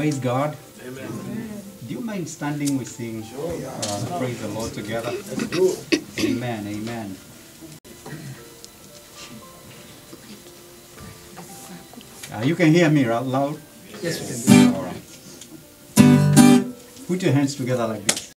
Praise God. Amen. Do you mind standing? We sing praise the Lord together. Amen. Amen. You can hear me right loud? Yes, we can do. All right. Put your hands together like this.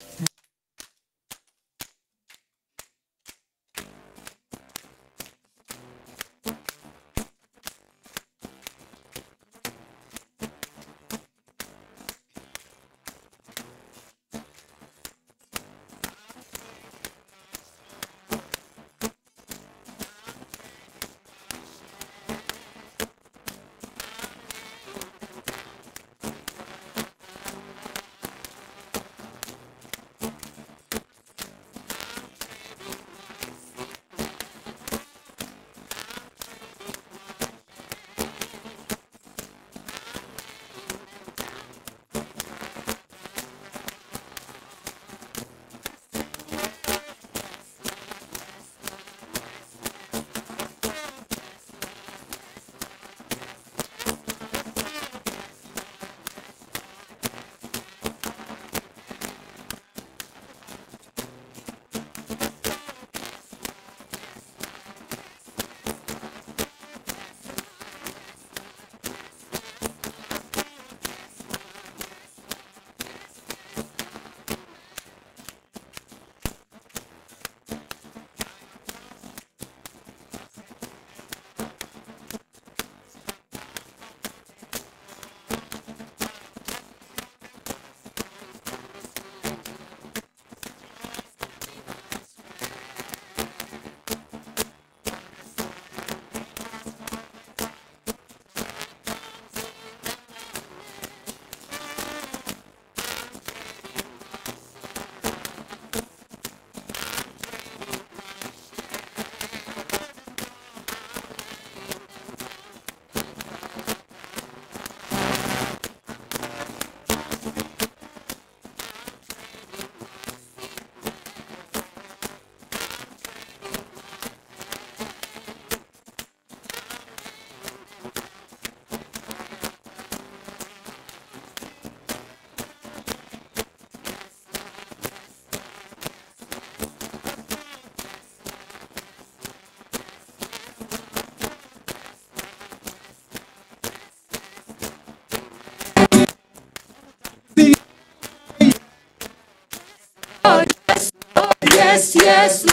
Yes, yes,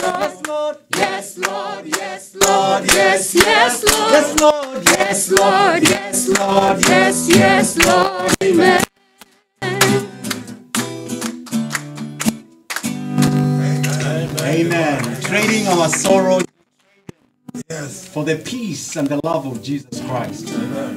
Lord. Yes, Lord. Yes, Lord. Yes, yes, Lord. Yes, Lord. Yes, Lord. Yes, Lord. Yes, yes, Lord. Amen. Amen. Trading our sorrow Yes. for the peace and the love of Jesus Christ.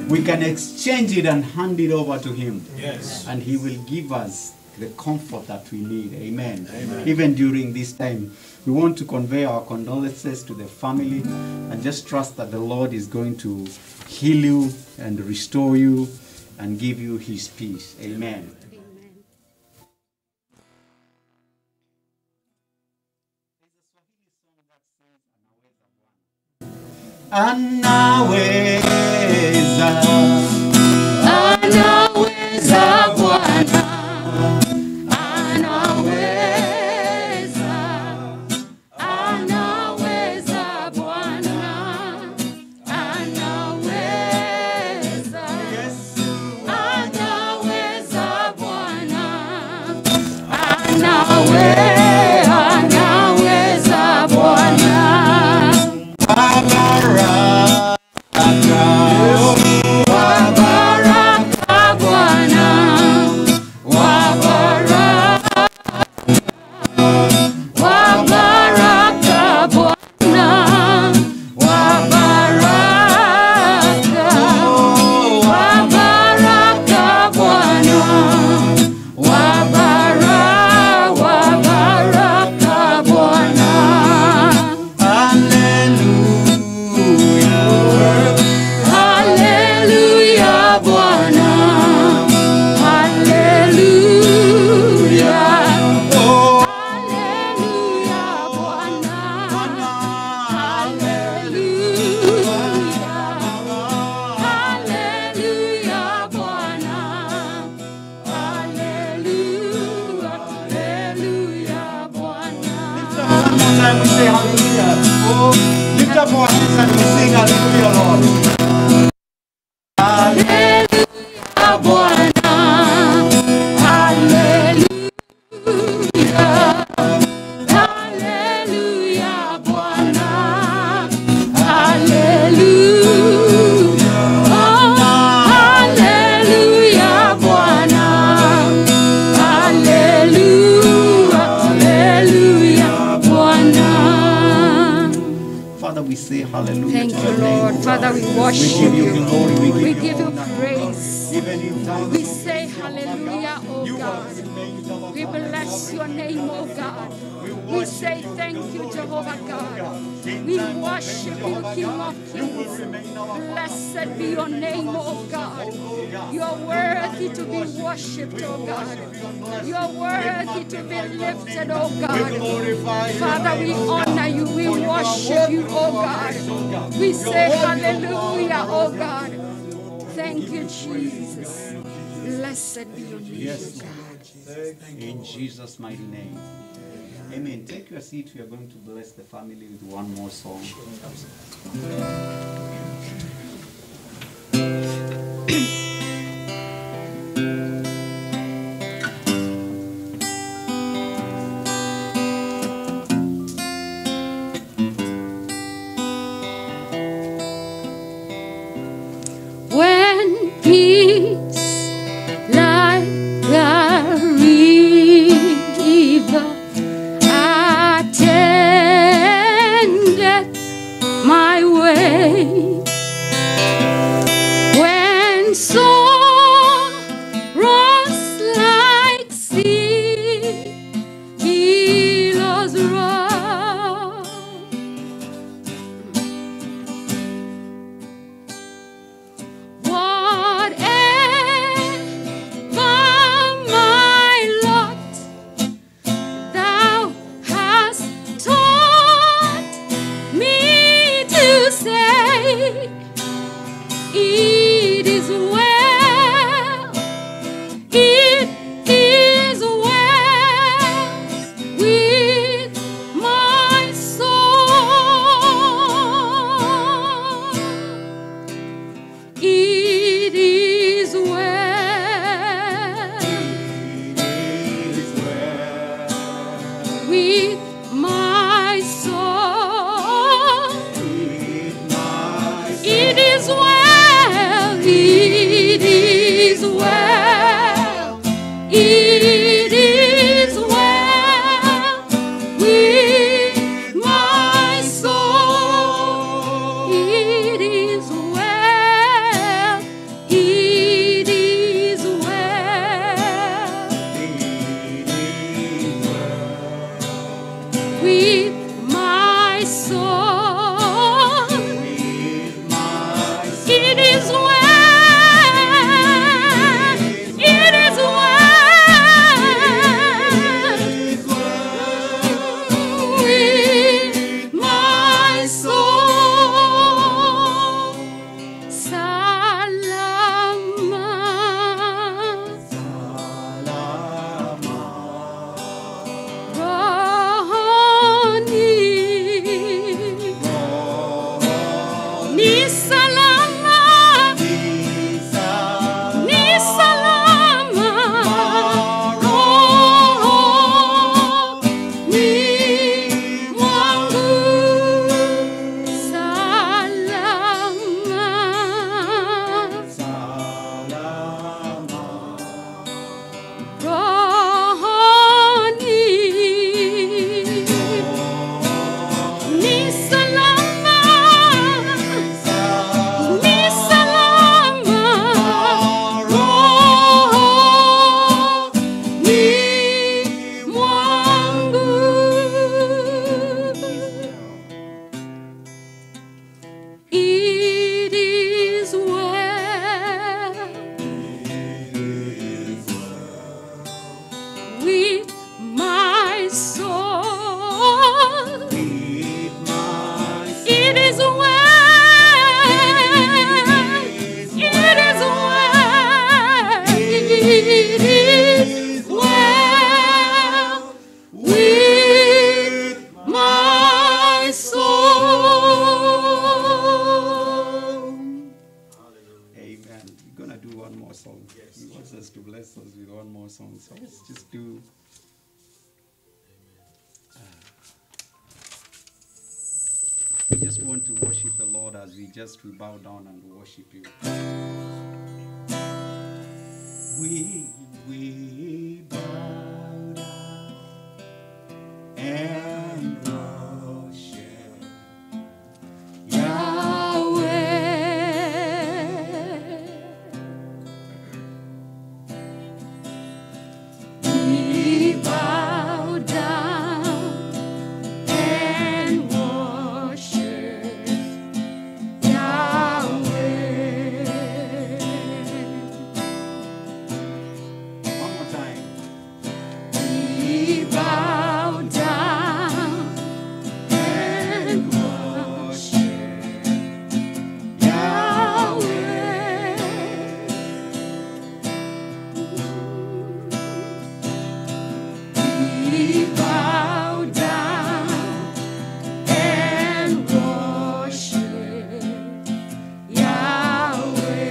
We can exchange it and hand it over to Him. Yes. And He will give us the comfort that we need. Amen. Amen. Even during this time, we want to convey our condolences to the family and just trust that the Lord is going to heal you and restore you and give you His peace. Amen. Anaweza, Anaweza Bwana. Anaweza. Anaweza Bwana. Anaweza. Anaweza Bwana. Anaweza Bwana. Wabaraka Bwana, wabaraka, wabaraka Bwana, wabaraka, wabaraka Bwana, wabaraka, wabaraka. and we say hallelujah. Oh, lift up our hands and we sing hallelujah, Lord. Hallelujah, Bwana. Hallelujah. Hallelujah, Bwana. Hallelujah. Oh, hallelujah, Bwana. Hallelujah. Hallelujah, Bwana. Father, we say hallelujah. Thank to you, your name, Lord. oh Father, God. we We worship give you you. glory. We We give you honor. praise. Even in times We of say victory, oh my hallelujah, God, oh you God. have remained our We God. bless your name, oh God. We say thank you, Jehovah God. We worship you, King of Kings. Blessed be your name, oh God. You are worthy to be worshipped, oh God. You are worthy to be lifted, oh God. Father, we honor you. We worship you, oh God. We say hallelujah, oh God. Thank you, Jesus. Blessed be your name, Yes, God. in Jesus' mighty name. Amen. Take your seat. We are going to bless the family with one more song. When peace like a river attended my way, when sorrows like sea billows roll, whatever my lot, thou hast taught me to say, it is well, it is well with my soul. It is well with my soul. It is well, it is well close with one more song. So let's just do. We just want to worship the Lord as we bow down and worship you. We bow down and worship Yahweh. We bow down and worship Yahweh. One more time. We bow down and worship Yahweh. We bow down and worship Yahweh.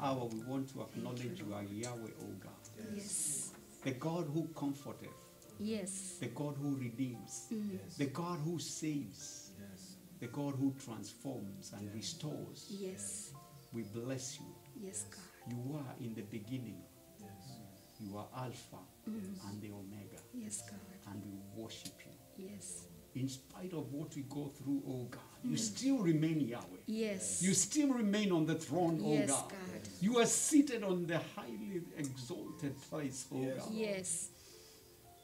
Hour we want to acknowledge you are Yahweh, O God. Yes. The God who comforteth, Yes. the God who redeems, the God who saves, the God who transforms and restores. Yes. We bless you. Yes, God. You are in the beginning. You are Alpha and the Omega. Yes, God. And we worship you. Yes. In spite of what we go through, oh God, you still remain Yahweh. Yes. You still remain on the throne, oh Yes, God. God. You are seated on the highly exalted place, oh God. Yes.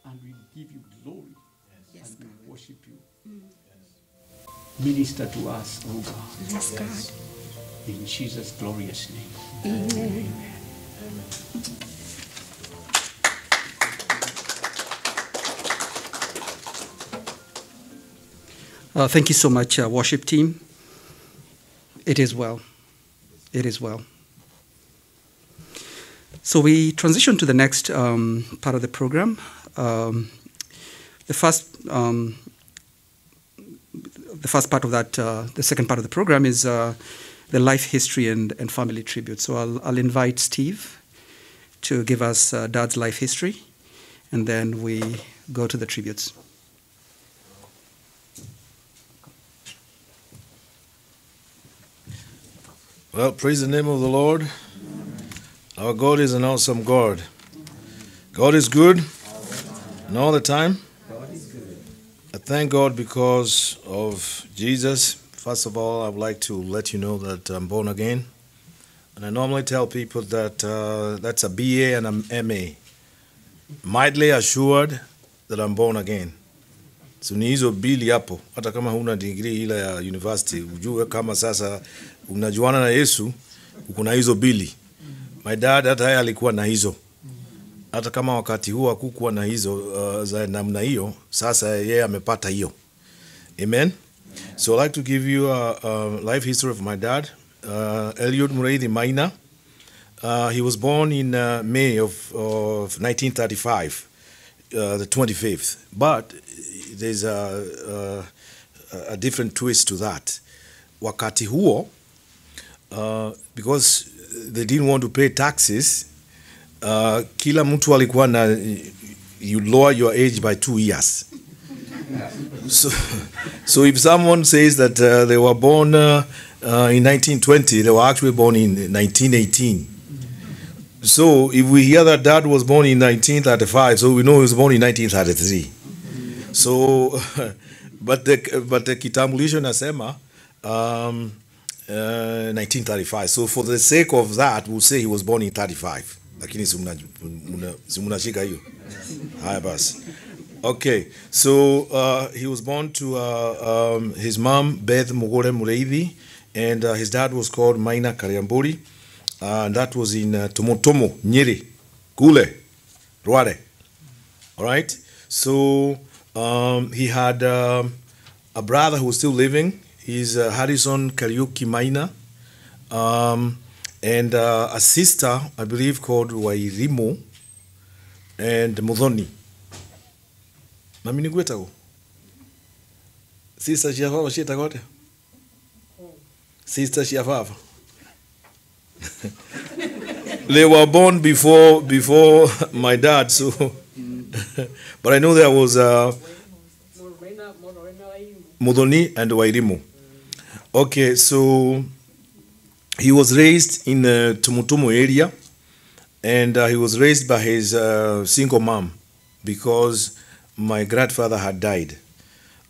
And we give you glory. Yes, And we God. worship you. Minister to us, oh God. Yes, God. In Jesus' glorious name. Amen. Thank you so much, worship team. It is well. It is well. So we transition to the next part of the program. The first part of that, the second part of the program is the life history and family tribute. So I'll invite Steve to give us Dad's life history, and then we go to the tributes. Well, praise the name of the Lord. Our God is an awesome God. God is good, and all the time. I thank God because of Jesus. First of all, I would like to let you know that I'm born again. And I normally tell people that that's a BA and an MA. Mightily assured that I'm born again. So ni hizo bili hapo, hata kama huna degree ile ya university, ujue kama sasa unajuana na Yesu, uko na hizo bili. My dad hata yeye alikuwa na hizo. Hata kama wakati huo hakukuwa na hizo za namna hiyo, sasa yeye amepata hiyo. Amen. So I'd like to give you a life history of my dad, Mureithi Maina. He was born in May of 1935, the 25th. But there's a different twist to that. Wakati huo, because they didn't want to pay taxes, kila mtu alikuwa na, you lower your age by 2 years. So if someone says that they were born in 1920, they were actually born in 1918. So if we hear that dad was born in 1935, so we know he was born in 1933. So, but the kitambulisho nasema 1935. So for the sake of that, we'll say he was born in 35. Lakini simunashika hiyo. Haya basi. Okay, so he was born to his mom, Beth Mugore Mureithi, and his dad was called Maina Kariamburi, and that was in Tomotomo, Nyeri, Kule, Rware. All right, so he had a brother who was still living. He's Harrison Kariuki Maina, and a sister, I believe, called Wairimo and Mudhoni. Mami niguetago. Sister Shiafava shitagote. Sister Shiafava. They were born before my dad, so but I know there was Mudhoni and Wairimu. Okay, so he was raised in the Tumutumu area, and he was raised by his single mom because my grandfather had died.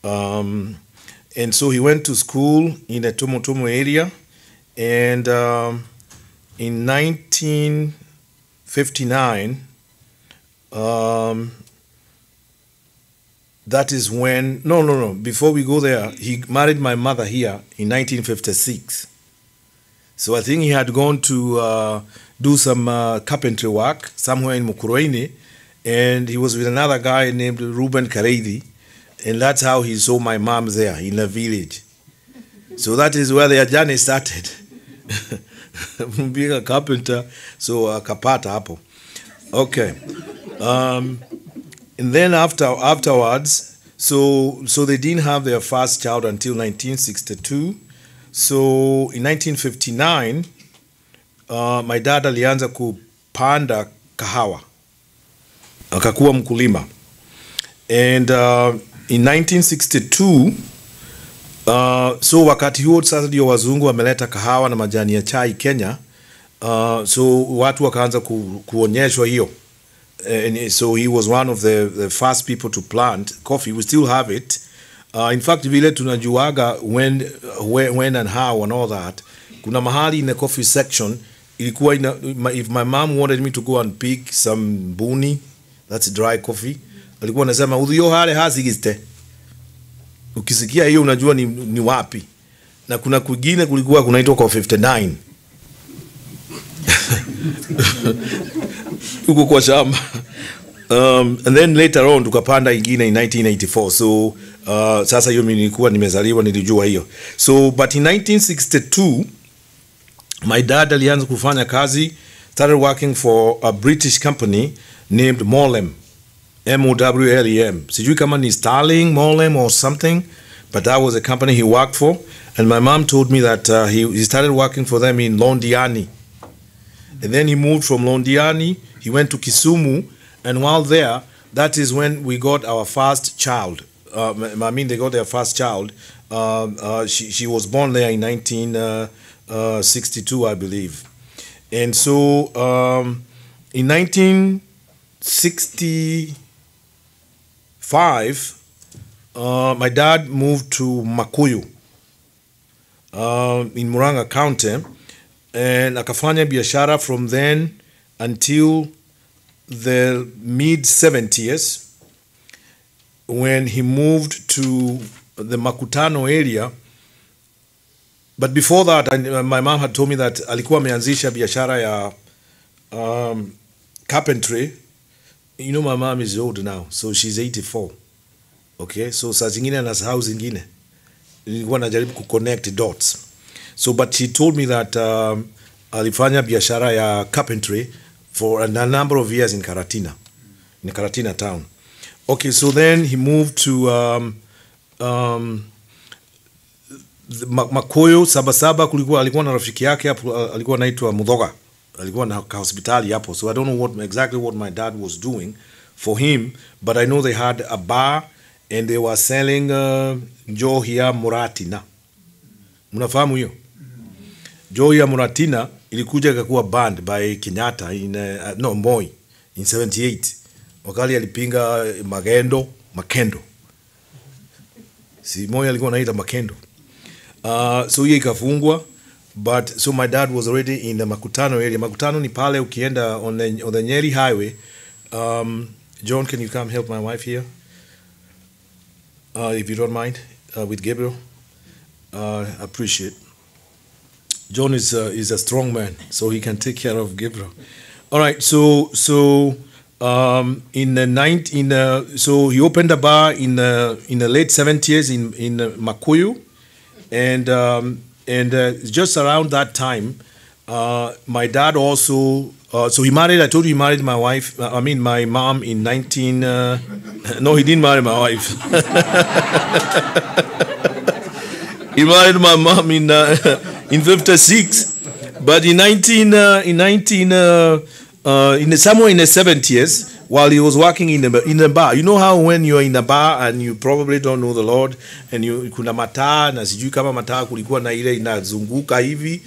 And so he went to school in the Tumutumu area, and in 1959, that is when, no, before we go there, he married my mother here in 1956. So I think he had gone to do some carpentry work somewhere in Mureithi, and he was with another guy named Ruben Kareithi, and that's how he saw my mom there in the village. So that is where their journey started. Being a carpenter, so kapata hapo. Okay. And then afterwards, so they didn't have their first child until 1962. So in 1959, my dad alianza kupanda kahawa. Akakuwa mkulima. And in 1962, so wakati huo sasa ndio wazungu wameleta kahawa na majani ya chai Kenya. So watu wakaanza kuonyeshwa hiyo. And so he was one of the first people to plant coffee. We still have it. In fact, vile tunajuaga when and how and all that. Kuna mahali in the coffee section, ilikuwa if my mom wanted me to go and pick some buni, that's dry coffee, alikuwa anasema udhiyo hale hazigiste. Ukisikia hiyo unajua ni wapi. Na kuna kwingine kulikuwa kunaitwa kwa 59. Huko kwa shamba. And then later on tukapanda ingine in 1984. So sasa hiyo mimi nilikuwa nimezaliwa nilijua hiyo. So but in 1962 my dad alianza kufanya kazi, started working for a British company named Molem. M-O-W-L-E-M. Sijui kama ni Starling, Molem or something, but that was a company he worked for. And my mom told me that he started working for them in Londiani. And then he moved from Londiani, he went to Kisumu, and while there, that is when we got our first child. I mean, they got their first child. She was born there in 1962, I believe. And so in 1965, my dad moved to Makuyu in Muranga County, and akafanya biashara from then until the mid-70s, when he moved to the Makutano area. But before that, my mom had told me that alikuwa ameanzisha biashara ya carpentry. You know, my mom is old now, so she's 84. Okay, so saa zingine anasahau zingine. Nilikuwa najaribu kuconnect dots. So, but she told me that alifanya biashara ya carpentry for a number of years in Karatina town. Okay, so then he moved to Makoyo Sabasaba. Alikuwa na rafiki yake hapo, alikuwa anaitwa Mudhoga, alikuwa na hospitali hapo. So I don't know exactly what my dad was doing for him, but I know they had a bar and they were selling Johia Muratina. Mnafahamu hiyo? Johia Muratina ilikuja ikakuwa banned by Kenyatta in Moi in 78. Wakali alipinga Makendo. Si Moi alikuwa anaita Makendo. So hiyo ikafungwa, but so my dad was already in the Makutano area. Makutano ni pale ukienda on the Nyeri highway. John, can you come help my wife here? If you don't mind, with Gabriel. Appreciate. John is a strong man, so he can take care of Gabriel. All right, so in the so he opened a bar in the late 70s in Makuyu, and just around that time, my dad also. So he married. I told you he married my wife. My mom in 19. No, he didn't marry my wife. He married my mom in 56, but in somewhere in the 70s, while he was working in the bar. You know how when you're in a bar and you probably don't know the Lord, and kuna mataa na sijui kama mataa kulikuwa na ile inazunguka hivi.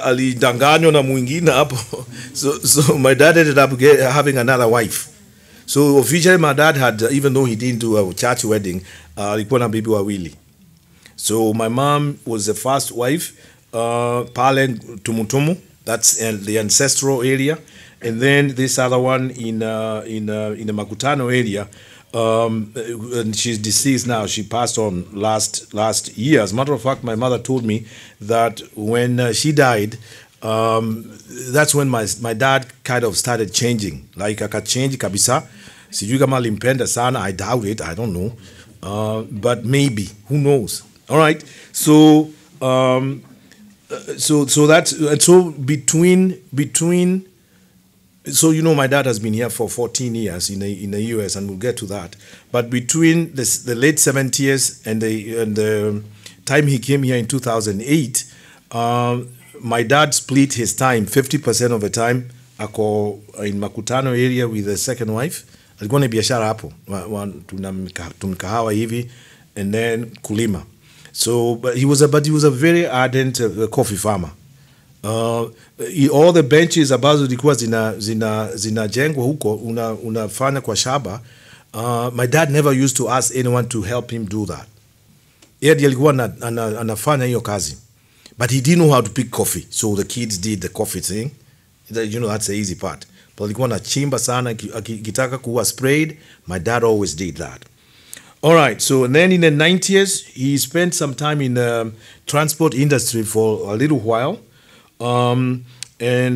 Alidanganywa na mwingine hapo. So my dad ended up having another wife. So officially my dad had, even though he didn't do a church wedding, alikuwa na bibi wawili. So my mom was the first wife, pale Tumutumu, that's the ancestral area, and then this other one in the Makutano area. And she's deceased now. She passed on last year. As a matter of fact, my mother told me that when she died, that's when my dad kind of started changing. Like akachange kabisa. Sijui kama alimpenda sana. I doubt it. I don't know. But maybe. Who knows? All right. So between. So my dad has been here for 14 years in the US, and we'll get to that. But between the late 70s and the time he came here in 2008, my dad split his time 50% of the time ako in Makutano area with the second wife. Alikuwa na biashara hapo, tunamkahawa hivi, and then kulima. So, but he was a very ardent coffee farmer. All the benches ambazo zilikuwa zinajengwa huko unafanya kwa shamba. My dad never used to ask anyone to help him do that. Yeye alikuwa anafanya hiyo kazi, but he didn't know how to pick coffee, so the kids did the coffee thing. That's the easy part. But alikuwa anachimba sana, akitaka kuwa sprayed. My dad always did that. All right, so and then in the 90s he spent some time in the transport industry for a little while. And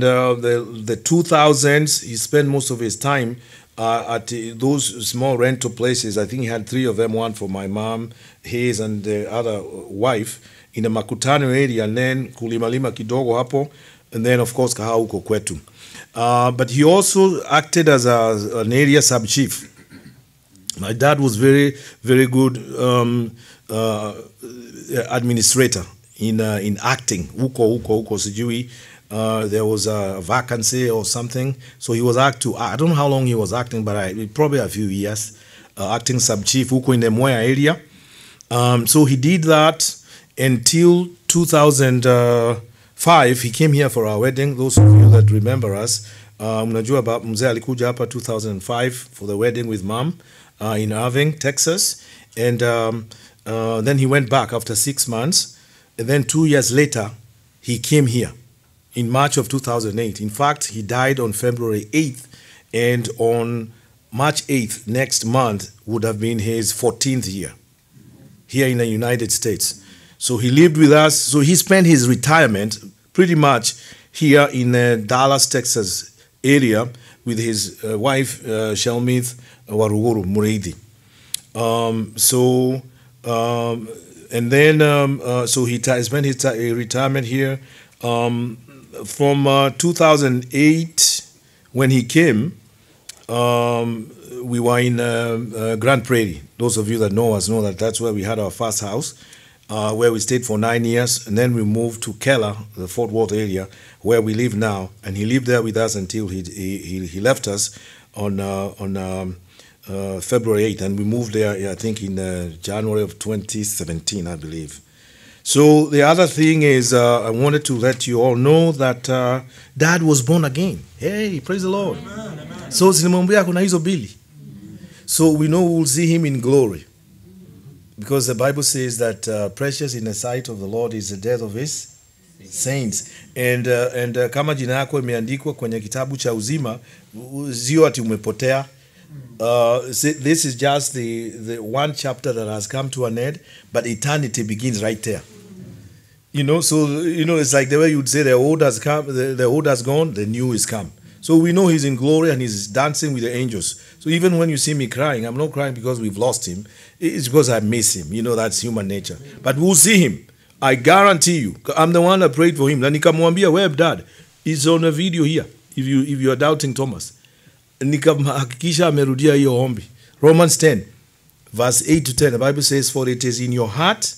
the 2000s, he spent most of his time at those small rental places. I think he had 3 of them, one for my mom, his, and the other wife, in the Makutano area, and then kulimalima kidogo hapo, and then of course kahawa huko kwetu. But he also acted as an area sub-chief. My dad was very, very good administrator in acting. Huko sijui. There was a vacancy or something, so he was I don't know how long he was acting, but probably a few years, acting sub-chief huko in the Moya area. So he did that until 2005. He came here for our wedding. Those of you that remember us, mnajua mzee alikuja hapa 2005 for the wedding with mom in Irving, Texas, and then he went back after 6 months, and then 2 years later he came here in March of 2008. In fact, he died on February 8th, and on March 8th next month would have been his 14th year here in the United States. So he lived with us. So he spent his retirement pretty much here in Dallas, Texas area with his wife, Shelmith Waruguru Mureithi. So he spent his retirement here. from 2008, when he came, we were in Grand Prairie. Those of you that know us know that that's where we had our first house, where we stayed for 9 years, and then we moved to Keller, the Fort Worth area, where we live now. And he lived there with us until he left us on February 8th, and we moved there, I think, in January of 2017, I believe. So the other thing is, I wanted to let you all know that Dad was born again. Hey, praise the Lord. Amen. So sinimwambia kuna hizo bili. So we know we'll see him in glory. Because the Bible says that precious in the sight of the Lord is the death of his saints. And kama jina yako imeandikwa kwenye kitabu cha uzima, sio ati umepotea. This is just the one chapter that has come to an end, but eternity begins right there. You know, so it's like the way you'd say the old has come, the old has gone, the new is come. So we know he's in glory and he's dancing with the angels. So even when you see me crying, I'm not crying because we've lost him. It's because I miss him. You know, that's human nature. But we'll see him. I guarantee you. I'm the one that prayed for him. Na nikamwambia, where Dad? It's on a video here. If you are doubting Thomas. Nikamhakikisha amerudia hiyo ombi. Romans 10, verse 8 to 10. The Bible says, for it is in your heart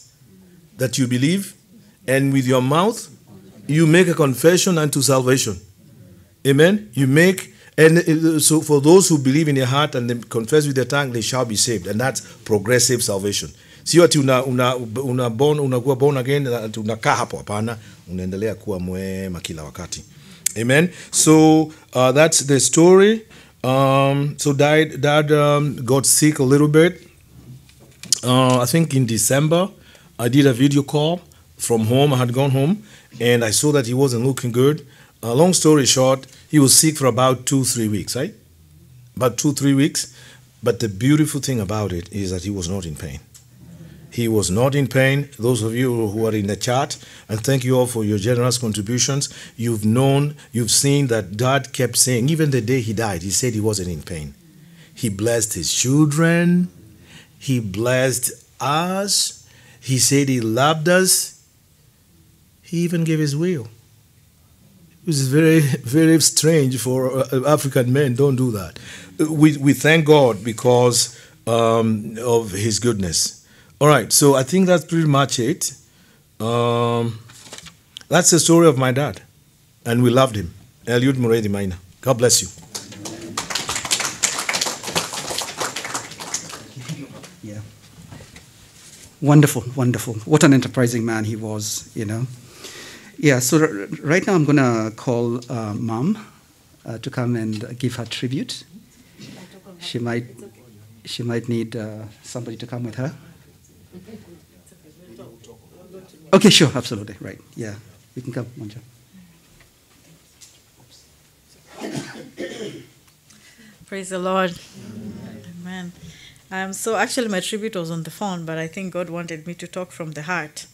that you believe, and with your mouth you make a confession unto salvation. Amen. You make, and so for those who believe in their heart and they confess with their tongue, they shall be saved. And that's progressive salvation. Sio ati unakuwa born again, unakaa hapo, hapana, unaendelea kuwa mwema kila wakati. Amen. So that's the story. So Dad got sick a little bit. I think in December, I did a video call from home. I had gone home, and I saw that he wasn't looking good. Long story short, he was sick for about 2-3 weeks, right? About 2-3 weeks. But the beautiful thing about it is that he was not in pain. He was not in pain. Those of you who are in the chat, and thank you all for your generous contributions. You've seen that Dad kept saying, even the day he died, he said he wasn't in pain. He blessed his children. He blessed us. He said he loved us. He even gave his will. It was very, very strange for African men. Don't do that. We thank God because of his goodness. All right, so I think that's pretty much it. That's the story of my dad, and we loved him. Mureithi Maina. God bless you. Yeah. Wonderful, wonderful. What an enterprising man he was, you know. Yeah, so right now I'm going to call Mom to come and give her tribute. She might need somebody to come with her. Okay, sure, absolutely, right. Yeah, you can come, Monja. Praise the Lord. Amen. So actually my tribute was on the phone, but I think God wanted me to talk from the heart.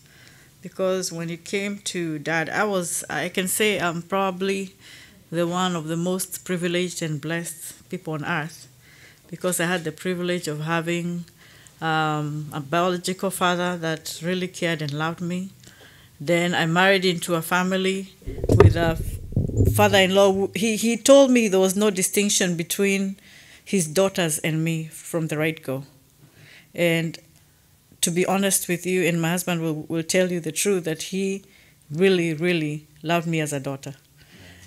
Because when it came to Dad, I can say I'm probably the one of the most privileged and blessed people on earth. Because I had the privilege of having a biological father that really cared and loved me. Then I married into a family with a father-in-law. He told me there was no distinction between his daughters and me from the right go. And to be honest with you, and my husband will tell you the truth, that he really, really loved me as a daughter.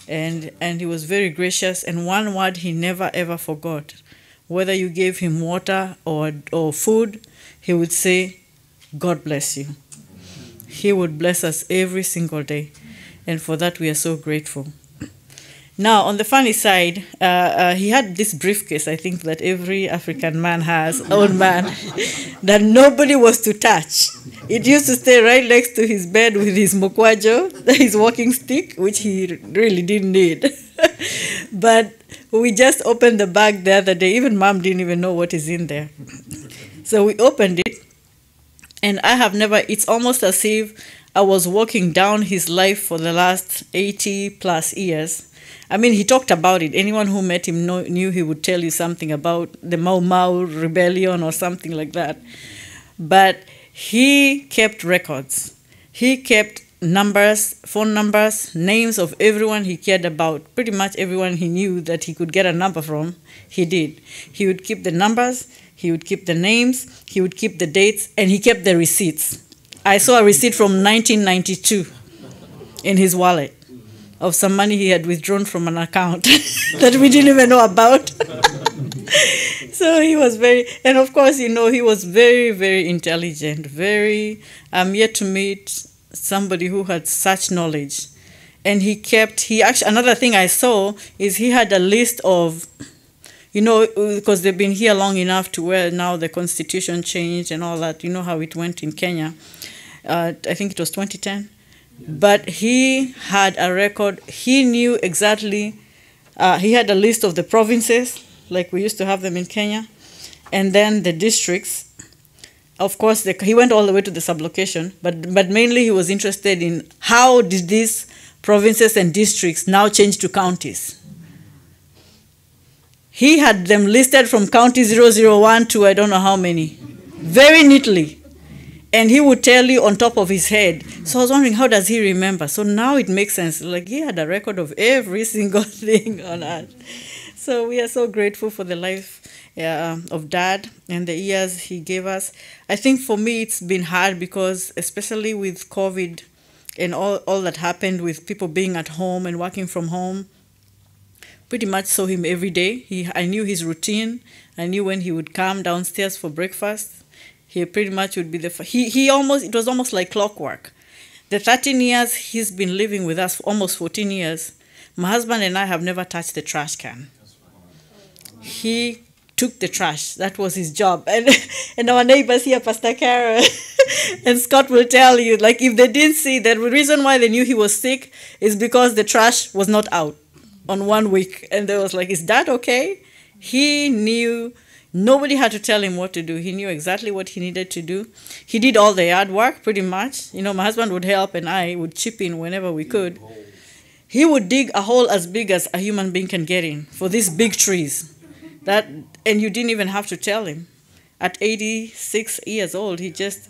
And he was very gracious, and one word he never ever forgot. Whether you gave him water or food, he would say, God bless you. He would bless us every single day. And for that, we are so grateful. Now, on the funny side, he had this briefcase, I think, that every African man has, old man, that nobody was to touch. It used to stay right next to his bed with his mokwajo, his walking stick, which he really didn't need. But we just opened the bag the other day. Even Mom didn't even know what is in there. So we opened it, and I have never, it's almost as if I was walking down his life for the last 80 plus years. I mean, he talked about it. Anyone who met him knew he would tell you something about the Mau Mau rebellion or something like that. But he kept records. He kept numbers, phone numbers, names of everyone he cared about. Pretty much everyone he knew that he could get a number from, he did. He would keep the numbers, he would keep the names, he would keep the dates, and he kept the receipts. I saw a receipt from 1992 in his wallet of some money he had withdrawn from an account that we didn't even know about. So he was and of course, he was very, very intelligent, I'm yet to meet somebody who had such knowledge. And another thing I saw is he had a list of, because they've been here long enough to where now the constitution changed and all that, how it went in Kenya. I think it was 2010. But he had a record, he knew exactly, he had a list of the provinces, like we used to have them in Kenya, and then the districts. Of course, he went all the way to the sublocation, but mainly he was interested in how did these provinces and districts now change to counties. He had them listed from county 001 to I don't know how many, very neatly. And he would tell you on top of his head. So I was wondering, how does he remember? So now it makes sense. Like he had a record of every single thing on earth. So we are so grateful for the life of Dad and the years he gave us. I think for me it's been hard because especially with COVID and all that happened with people being at home and working from home, pretty much saw him every day. I knew his routine. I knew when he would come downstairs for breakfast. He pretty much would be it was almost like clockwork. The 13 years he's been living with us, almost 14 years, my husband and I have never touched the trash can. He took the trash. That was his job. And our neighbors here, Pastor Kara and Scott will tell you, like if they didn't see, the reason why they knew he was sick is because the trash was not out on 1 week. And they was like, is that okay? He knew. Nobody had to tell him what to do. He knew exactly what he needed to do. He did all the yard work pretty much. My husband would help and I would chip in whenever we could. He would dig a hole as big as a human being can get in for these big trees. And you didn't even have to tell him. At 86 years old,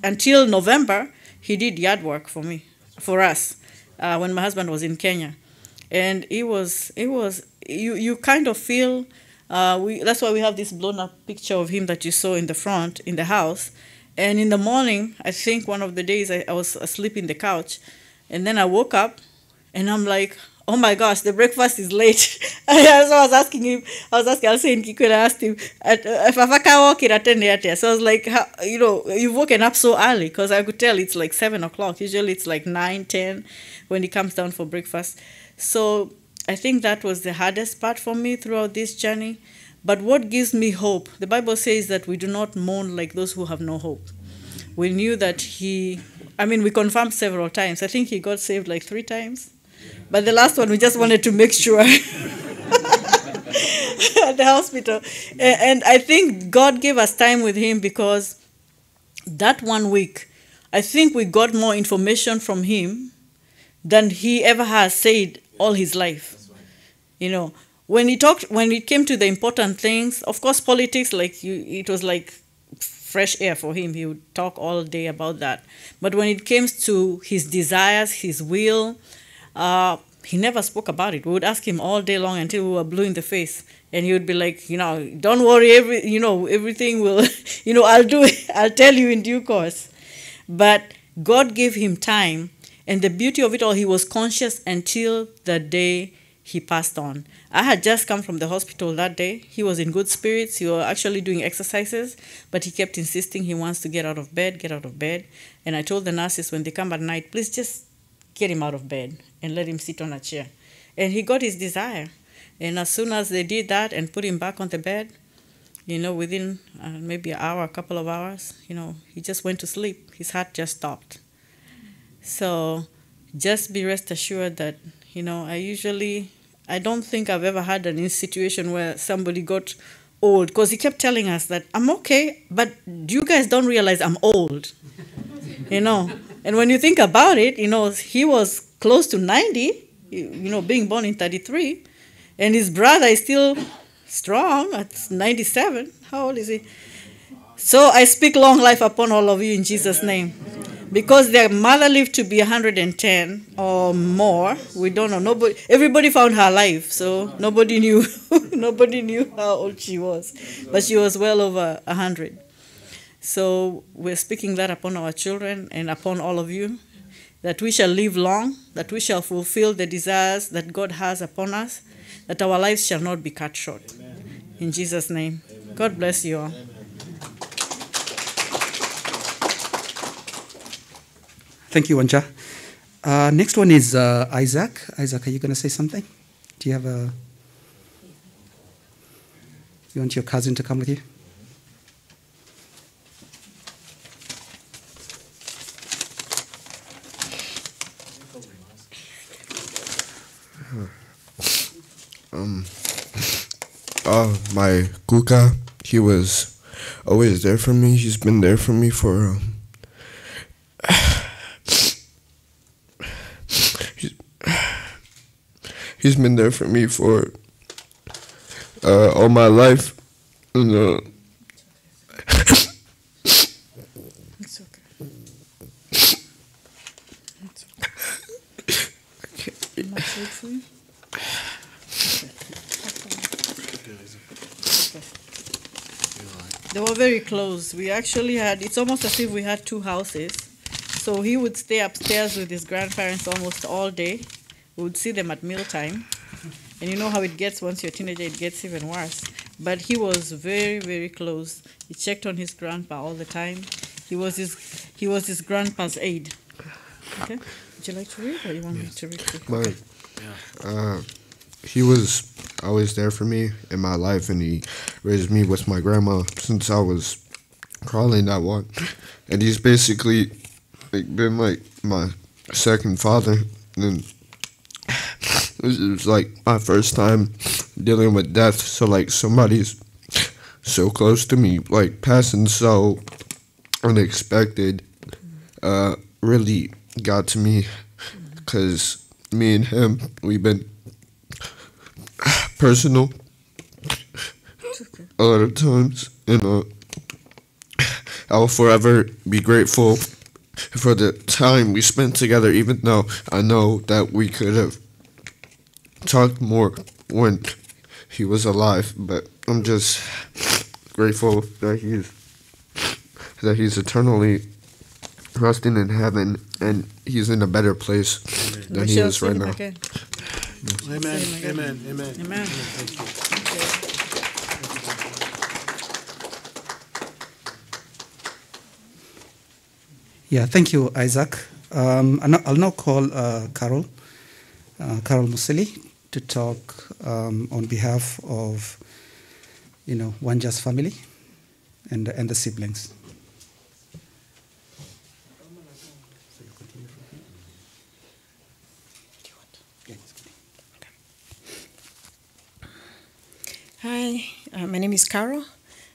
until November, he did yard work for us, when my husband was in Kenya. And you kind of feel, that's why we have this blown up picture of him that you saw in the front, in the house. And in the morning, I think one of the days I was asleep in the couch, and then I woke up, and I'm like, oh my gosh, the breakfast is late. So I was asking him, I'll say in Kikuyu, I asked him, if I walk it at 10. So I was like, you've woken up so early, because I could tell it's like 7 o'clock. Usually it's like 9, 10 when he comes down for breakfast. So I think that was the hardest part for me throughout this journey. But what gives me hope, the Bible says that we do not mourn like those who have no hope. We knew that we confirmed several times. I think he got saved like 3 times. But the last one, we just wanted to make sure at the hospital. And I think God gave us time with him because that 1 week, I think we got more information from him than he ever has said all his life. When it came to the important things, of course, politics, it was like fresh air for him. He would talk all day about that. But when it came to his desires, his will, he never spoke about it. We would ask him all day long until we were blue in the face. And he would be like, don't worry, everything will, I'll do it. I'll tell you in due course. But God gave him time. And the beauty of it all, he was conscious until the day he passed on. I had just come from the hospital that day. He was in good spirits. He was actually doing exercises, but he kept insisting he wants to get out of bed. And I told the nurses when they come at night, please just get him out of bed and let him sit on a chair. And he got his desire. And as soon as they did that and put him back on the bed, within maybe an hour, a couple of hours, he just went to sleep. His heart just stopped. So just be rest assured that, I don't think I've ever had an situation where somebody got old, because he kept telling us that I'm okay, but you guys don't realize I'm old, And when you think about it, he was close to 90, being born in 33, and his brother is still strong at 97. How old is he? So I speak long life upon all of you in Jesus' name. Because their mother lived to be 110 or more. We don't know. Nobody, everybody found her alive, so nobody knew. Nobody knew how old she was, but she was well over 100. So we're speaking that upon our children and upon all of you, that we shall live long, that we shall fulfill the desires that God has upon us, that our lives shall not be cut short. In Jesus' name. God bless you all. Thank you, Wanja. Next one is Isaac. Isaac, are you going to say something? Do you have a... You want your cousin to come with you? My Kuka, he was always there for me. He's been there for me for he's been there for me for all my life. And, It's okay. It's okay. They were very close. We actually had, it's almost as if we had two houses. So he would stay upstairs with his grandparents almost all day. We would see them at mealtime. And you know how it gets once you're a teenager, it gets even worse. But he was very, very close. He checked on his grandpa all the time. He was his grandpa's aide. Okay? Would you like to read, or you want me to read? He was always there for me in my life, and he raised me with my grandma since I was crawling that walk. And he's basically been like my second father. And it was like my first time dealing with death. So like somebody's so close to me, like passing so unexpected, really got to me, because me and him, we've been personal a lot of times, and I will forever be grateful for the time we spent together, even though I know that we could have talked more when he was alive. But I'm just grateful that he's eternally resting in heaven, and he's in a better place than he is right now. Again. Amen. Amen. Amen. Amen. Yeah, thank you, Isaac. I'll now call Carol Musili to talk on behalf of, Wanja's family and the siblings. Hi, my name is Carol.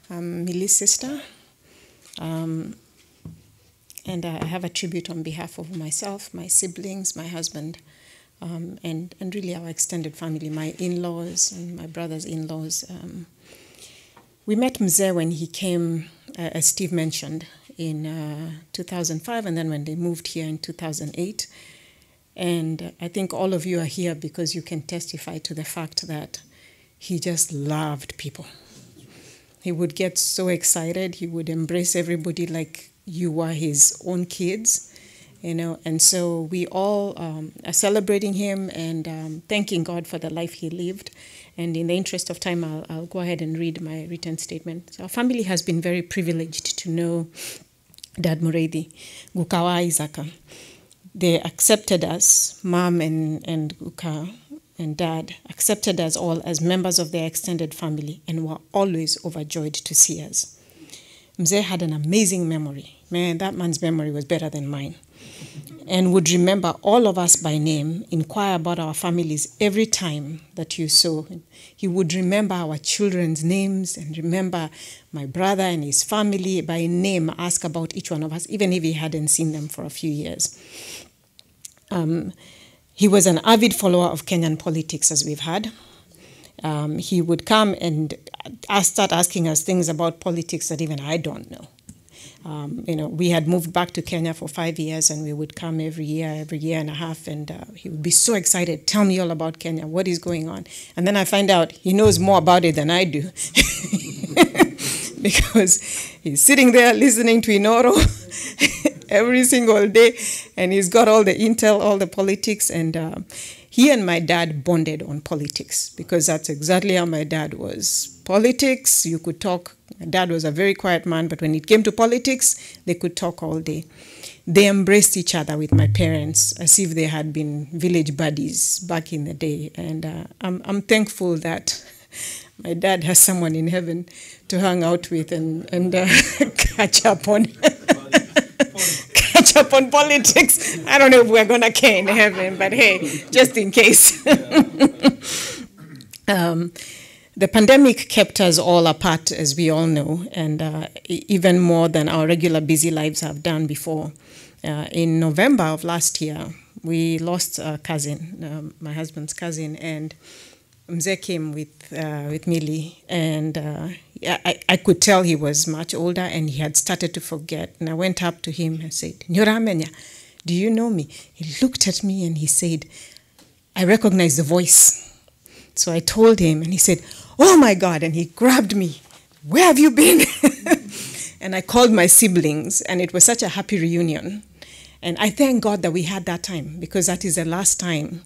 I'm Millie's sister. And I have a tribute on behalf of myself, my siblings, my husband, and really our extended family, my in-laws and my brother's in-laws. We met Mzee when he came, as Steve mentioned, in 2005, and then when they moved here in 2008. And I think all of you are here because you can testify to the fact that he just loved people. He would get so excited. He would embrace everybody like you were his own kids, And so we all are celebrating him and thanking God for the life he lived. And in the interest of time, I'll go ahead and read my written statement. So our family has been very privileged to know Dad Mureithi, Gukawa Isaka. They accepted us, Mom and Guka and Dad accepted us all as members of their extended family and were always overjoyed to see us. Mzee had an amazing memory. Man, that man's memory was better than mine. And would remember all of us by name, inquire about our families every time that you saw him. He would remember our children's names and remember my brother and his family by name, ask about each one of us, even if he hadn't seen them for a few years. He was an avid follower of Kenyan politics, as we've had. He would come and start asking us things about politics that even I don't know. We had moved back to Kenya for 5 years, and we would come every year and a half, and he would be so excited. Tell me all about Kenya. What is going on? And then I find out he knows more about it than I do, because he's sitting there listening to Inoro every single day, and he's got all the intel, all the politics, and he and my dad bonded on politics, because that's exactly how my dad was. Politics, you could talk. My dad was a very quiet man, but when it came to politics, they could talk all day. They embraced each other with my parents as if they had been village buddies back in the day. And I'm thankful that my dad has someone in heaven to hang out with and catch up on politics. I don't know if we're gonna care in heaven, but hey, just in case. The pandemic kept us all apart, as we all know, and even more than our regular busy lives have done before. In November of last year, we lost a cousin, my husband's cousin, and Mzee came with Millie, and I could tell he was much older and he had started to forget. And I went up to him and said, "Nyoramenya, do you know me?" He looked at me and he said, "I recognize the voice." So I told him, and he said, "Oh my God," and he grabbed me. "Where have you been?" And I called my siblings, and it was such a happy reunion. And I thank God that we had that time, because that is the last time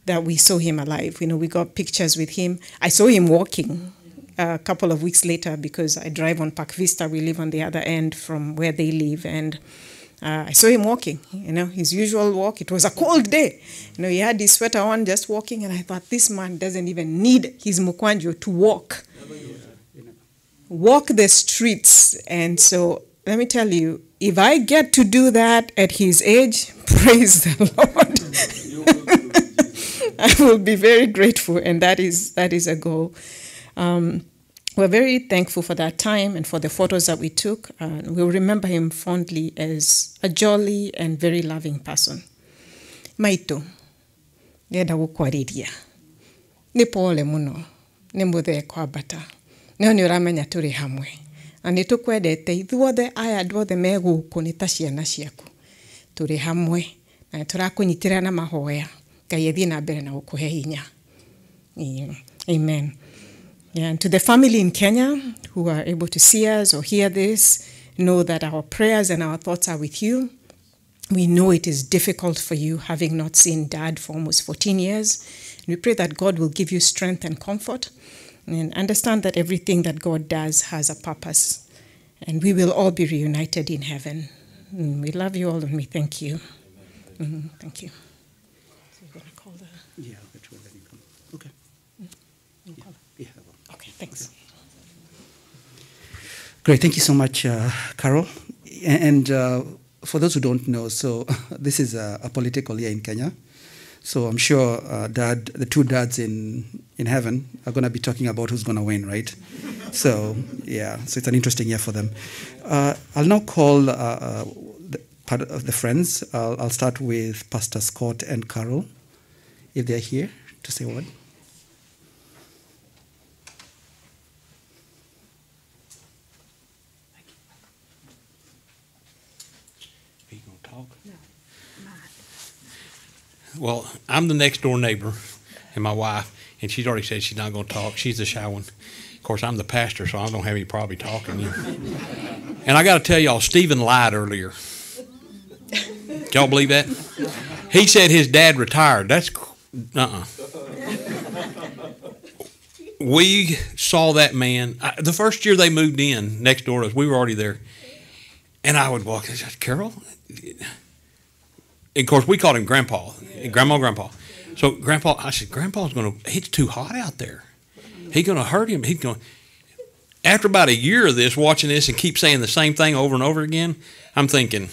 that we saw him alive. We got pictures with him. I saw him walking a couple of weeks later, because I drive on Park Vista. We live on the other end from where they live, and I saw him walking, his usual walk. It was a cold day. He had his sweater on, just walking, and I thought, this man doesn't even need his mukwanjo to walk the streets. And so let me tell you, if I get to do that at his age, praise the Lord. I will be very grateful, and that is a goal. We're very thankful for that time and for the photos that we took. We'll remember him fondly as a jolly and very loving person. Maito, ngenda gukwariria. Ni pole muno, ni muthe kwa bata. No ni uramenya turi hamwe. Na ni tukwendete ithuothe aya andu othe me guku ni ta ciana ciaku. Turi hamwe na turakunyitira na mahoya. Ngai ethie na mbere na gukuhe hinya. Amen. Yeah, and to the family in Kenya who are able to see us or hear this, know that our prayers and our thoughts are with you. We know it is difficult for you, having not seen Dad for almost 14 years. And we pray that God will give you strength and comfort, and understand that everything that God does has a purpose. And we will all be reunited in heaven. We love you all, and we thank you. Thank you. So we're going to call the... Yeah, but we'll let you come. Okay. Yeah. Okay, thanks. Great, thank you so much, Carol. And for those who don't know, so this is a political year in Kenya. So I'm sure the two dads in heaven are going to be talking about who's going to win, right? So yeah, so it's an interesting year for them. I'll now call part of the friends. I'll start with Pastor Scott and Carol, if they're here to say a word. Well, I'm the next door neighbor and my wife, and she's already said she's not going to talk. She's the shy one. Of course, I'm the pastor, so I don't have any problem talking. And I got to tell y'all, Stephen lied earlier. Y'all believe that? He said his dad retired. That's We saw that man. The first year they moved in next door to us, we were already there. And I would walk and say, Carol? And of course, we called him Grandpa, Grandpa. So Grandpa, I said, Grandpa's it's too hot out there. He's going to hurt him. After about a year of this, watching this and keep saying the same thing over and over again, I'm thinking,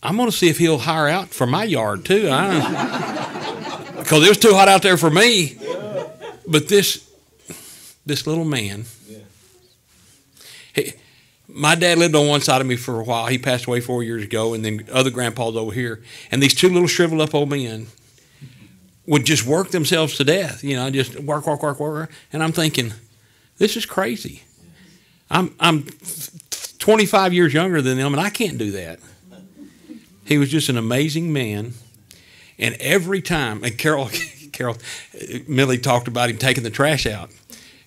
I'm going to see if he'll hire out for my yard too. Because it was too hot out there for me. But this little man, my dad lived on one side of me for a while. He passed away 4 years ago, and then other grandpas over here. And these two little shriveled up old men would just work themselves to death, just work. And I'm thinking, this is crazy. I'm 25 years younger than them, and I can't do that. He was just an amazing man. And every time, and Carol, Millie talked about him taking the trash out.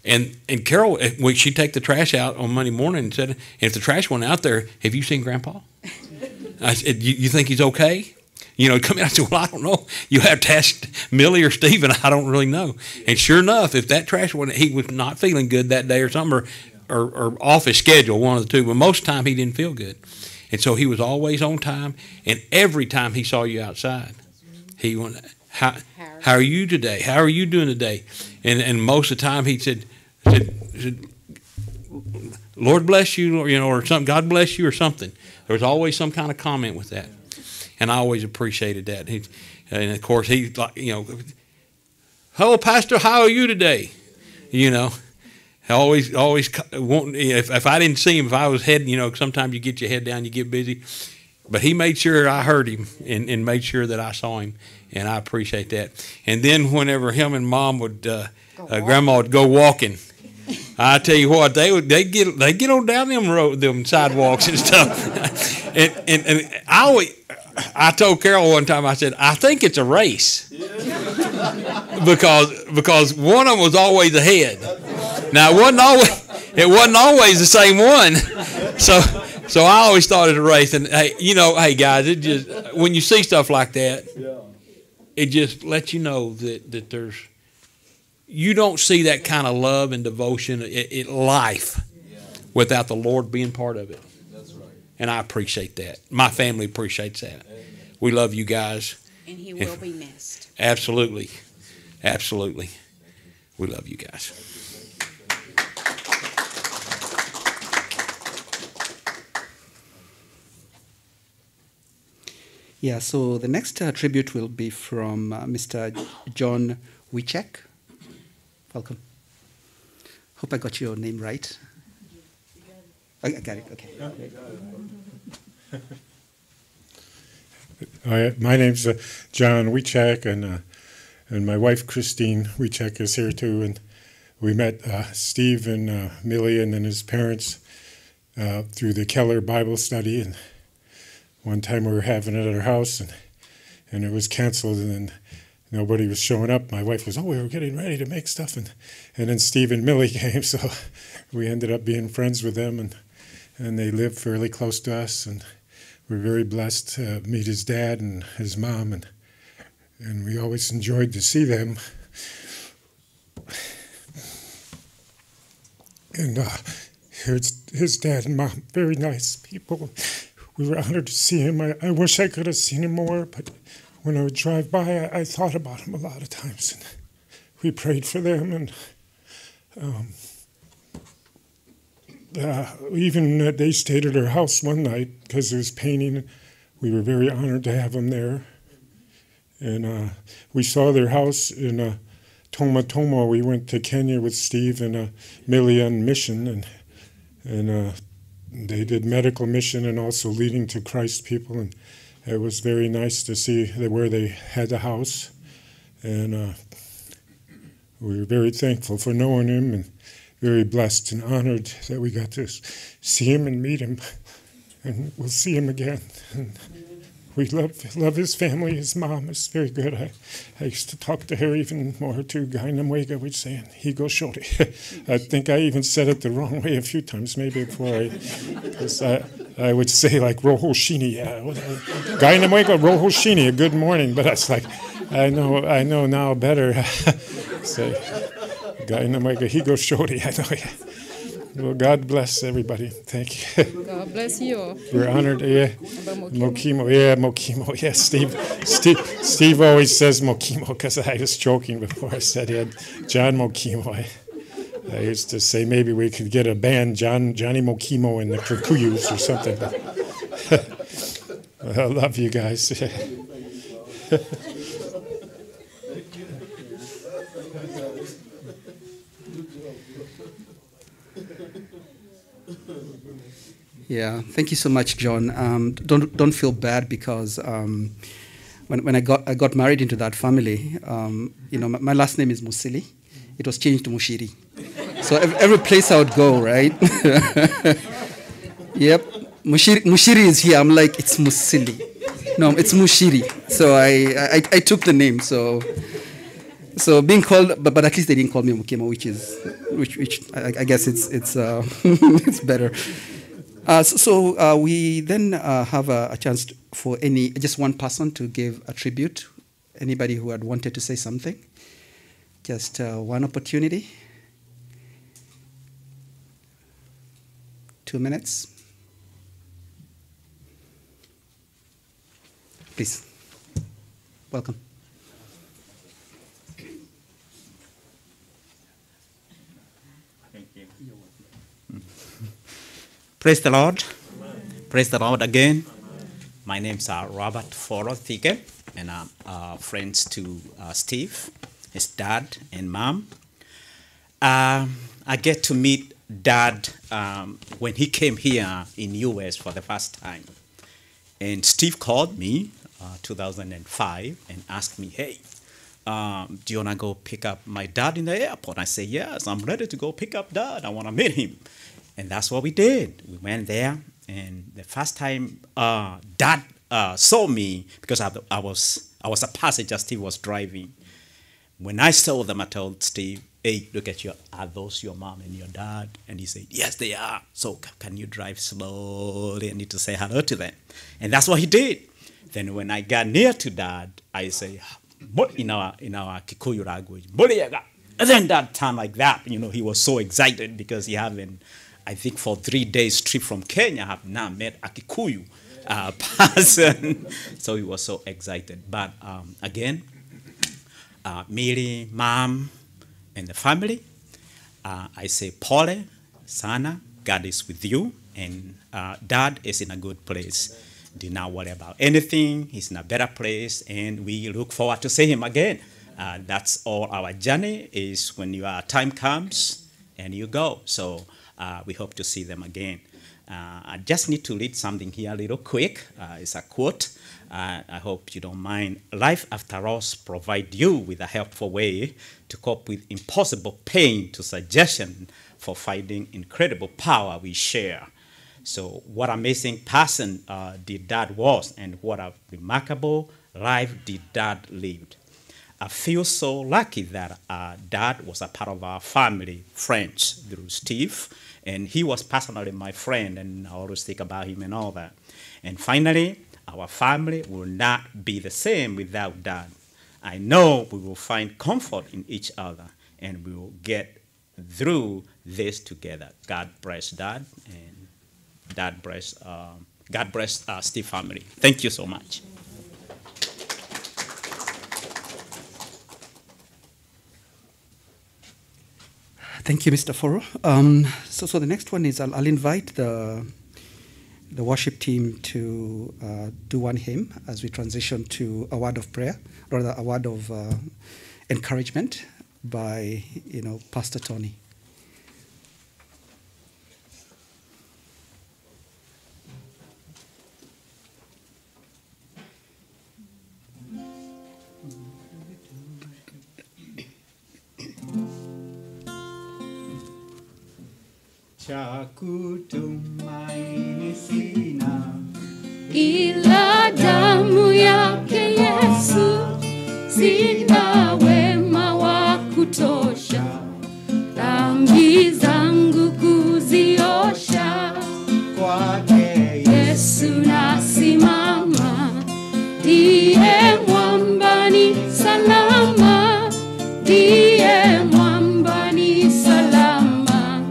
And Carol, she'd take the trash out on Monday morning and said, if the trash went out there, have you seen Grandpa? I said, you think he's okay? You know, come in. I said, well, I don't know. You have to ask Millie or Stephen. I don't really know. And sure enough, if that trash went, he was not feeling good that day or something, or off his schedule, one of the two. But most of the time, he didn't feel good. And so he was always on time. And every time he saw you outside, he went, how are you today? How are you doing today? And most of the time, he said, Lord bless you, or something, God bless you, or something. There was always some kind of comment with that. And I always appreciated that. And of course, he's like, hello, Pastor, how are you today? I always want, if I didn't see him, if I was heading, sometimes you get your head down, you get busy. But he made sure I heard him and made sure that I saw him, and I appreciate that. And then whenever him and Mom would, Grandma would go walking, I tell you what, they get on down them sidewalks and stuff. and I told Carol one time, I said, I think it's a race. because one of them was always ahead. Now it wasn't always the same one. So I always thought it was a race. And hey guys, it just, when you see stuff like that, it just lets you know that there's, you don't see that kind of love and devotion in life without the Lord being part of it. That's right. And I appreciate that. My family appreciates that. Amen. We love you guys. And he will be missed. Absolutely. Absolutely. We love you guys. Yeah, so the next tribute will be from Mr. John Wichek. Welcome. Hope I got your name right. I got it, okay. My name's John Wichek, and my wife Christine Wichek is here too. And we met Steve and Millie and then his parents through the Keller Bible study. And one time we were having it at our house, and it was canceled, and then nobody was showing up. My wife was, we were getting ready to make stuff, and then Steve and Millie came, so we ended up being friends with them, and they live fairly close to us, and we're very blessed to meet his dad and his mom, and we always enjoyed to see them. And here's his dad and mom, very nice people. We were honored to see him. I wish I could have seen him more, but when I would drive by, I thought about him a lot of times. And we prayed for them, and even they stayed at our house one night because there was painting. We were very honored to have them there. And we saw their house in Toma Toma. We went to Kenya with Steve and Millie on mission, and they did medical mission and also leading to Christ people, and it was very nice to see where they had the house, and we were very thankful for knowing him and very blessed and honored that we got to see him and meet him, and we'll see him again. And we love his family. His mom is very good. I used to talk to her even more too. Guy Namwega was saying, Higo Shori. I think I even said it the wrong way a few times, maybe before because I would say like Roho Shini. Guy Namwega, Roho Shini, a good morning. But I was like, I know now better. Say, Guy Namwega, Higo Shori. I know, yeah. Well, God bless everybody. Thank you. God bless you. We're honored. Yeah. Mokimo. Yeah, Mokimo. Yeah, Steve always says Mokimo because I was joking before I said he had John Mokimo. I used to say maybe we could get a band, Johnny Mokimo and the Kikuyus or something. But I love you guys. Yeah, thank you so much, John. Don't feel bad because when I got married into that family, my last name is Musili. It was changed to Mushiri. So every place I would go, right? Yep. Mushiri is here. I'm like, it's Musili. No, it's Mushiri. So I took the name. So being called, but at least they didn't call me Mukema, which I guess it's it's better. So we then have a chance for just one person to give a tribute. Anybody who had wanted to say something. Just one opportunity. 2 minutes. Please. Welcome. Thank you. Praise the Lord. Praise the Lord again. My name's Robert Forothike, and I'm friends to Steve, his dad and mom. I get to meet Dad when he came here in US for the first time. And Steve called me 2005 and asked me, hey, do you want to go pick up my dad in the airport? I said, yes, I'm ready to go pick up Dad. I want to meet him. And that's what we did. We went there, and the first time Dad saw me, because I was a passenger, Steve was driving. When I saw them, I told Steve, hey, look at are those your mom and your dad? And he said, yes, they are. So can you drive slowly? I need to say hello to them. And that's what he did. Then when I got near to Dad, I say, in our Kikuyu language, and then Dad turned like that. He was so excited because he haven't, I think for 3 days trip from Kenya, have now met a Kikuyu person. So he was so excited. But again, Miri, Mom, and the family, I say, Pole, Sana, God is with you, and Dad is in a good place. Do not worry about anything. He's in a better place, and we look forward to see him again. That's all our journey is when your time comes and you go. So we hope to see them again. I just need to read something here a little quick. It's a quote. I hope you don't mind. Life, after all, provides you with a helpful way to cope with impossible pain, to suggestion for finding incredible power we share. So what amazing person did Dad was, and what a remarkable life did Dad lived. I feel so lucky that Dad was a part of our family, friends, through Steve, and he was personally my friend, and I always think about him and all that. And finally, our family will not be the same without Dad. I know we will find comfort in each other, and we will get through this together. God bless Dad, and God bless Steve family. Thank you so much. Thank you, Mr. Foro. So the next one is I'll invite the worship team to do one hymn as we transition to a word of prayer, rather a word of encouragement by Pastor Tony. Cha kutumaini sina ila damu yake Yesu, sina wema wa kutosha dhambi zangu kuziosha. kwake Yesu nasimama, ndiye mwambani salama, ndiye mwambani salama,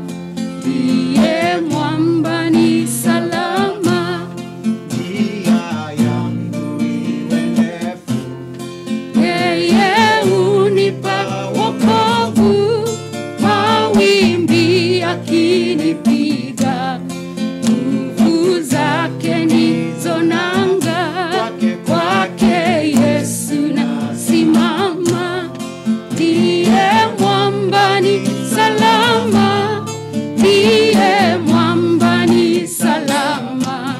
ndiye mwambani salama. njia yangu iwe ndefu, Yeye unipa wokovu, mawimbi yakinipiga, nguvu zake ndizo nanga. Kwake Yesu nasimama, ndiye mwambani salama, ndiye mwambani salama,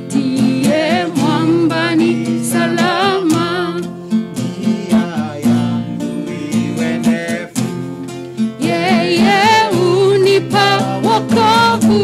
ndiye mwambani salama. njia yangu iwe ndefu, Yeye unipa wokovu,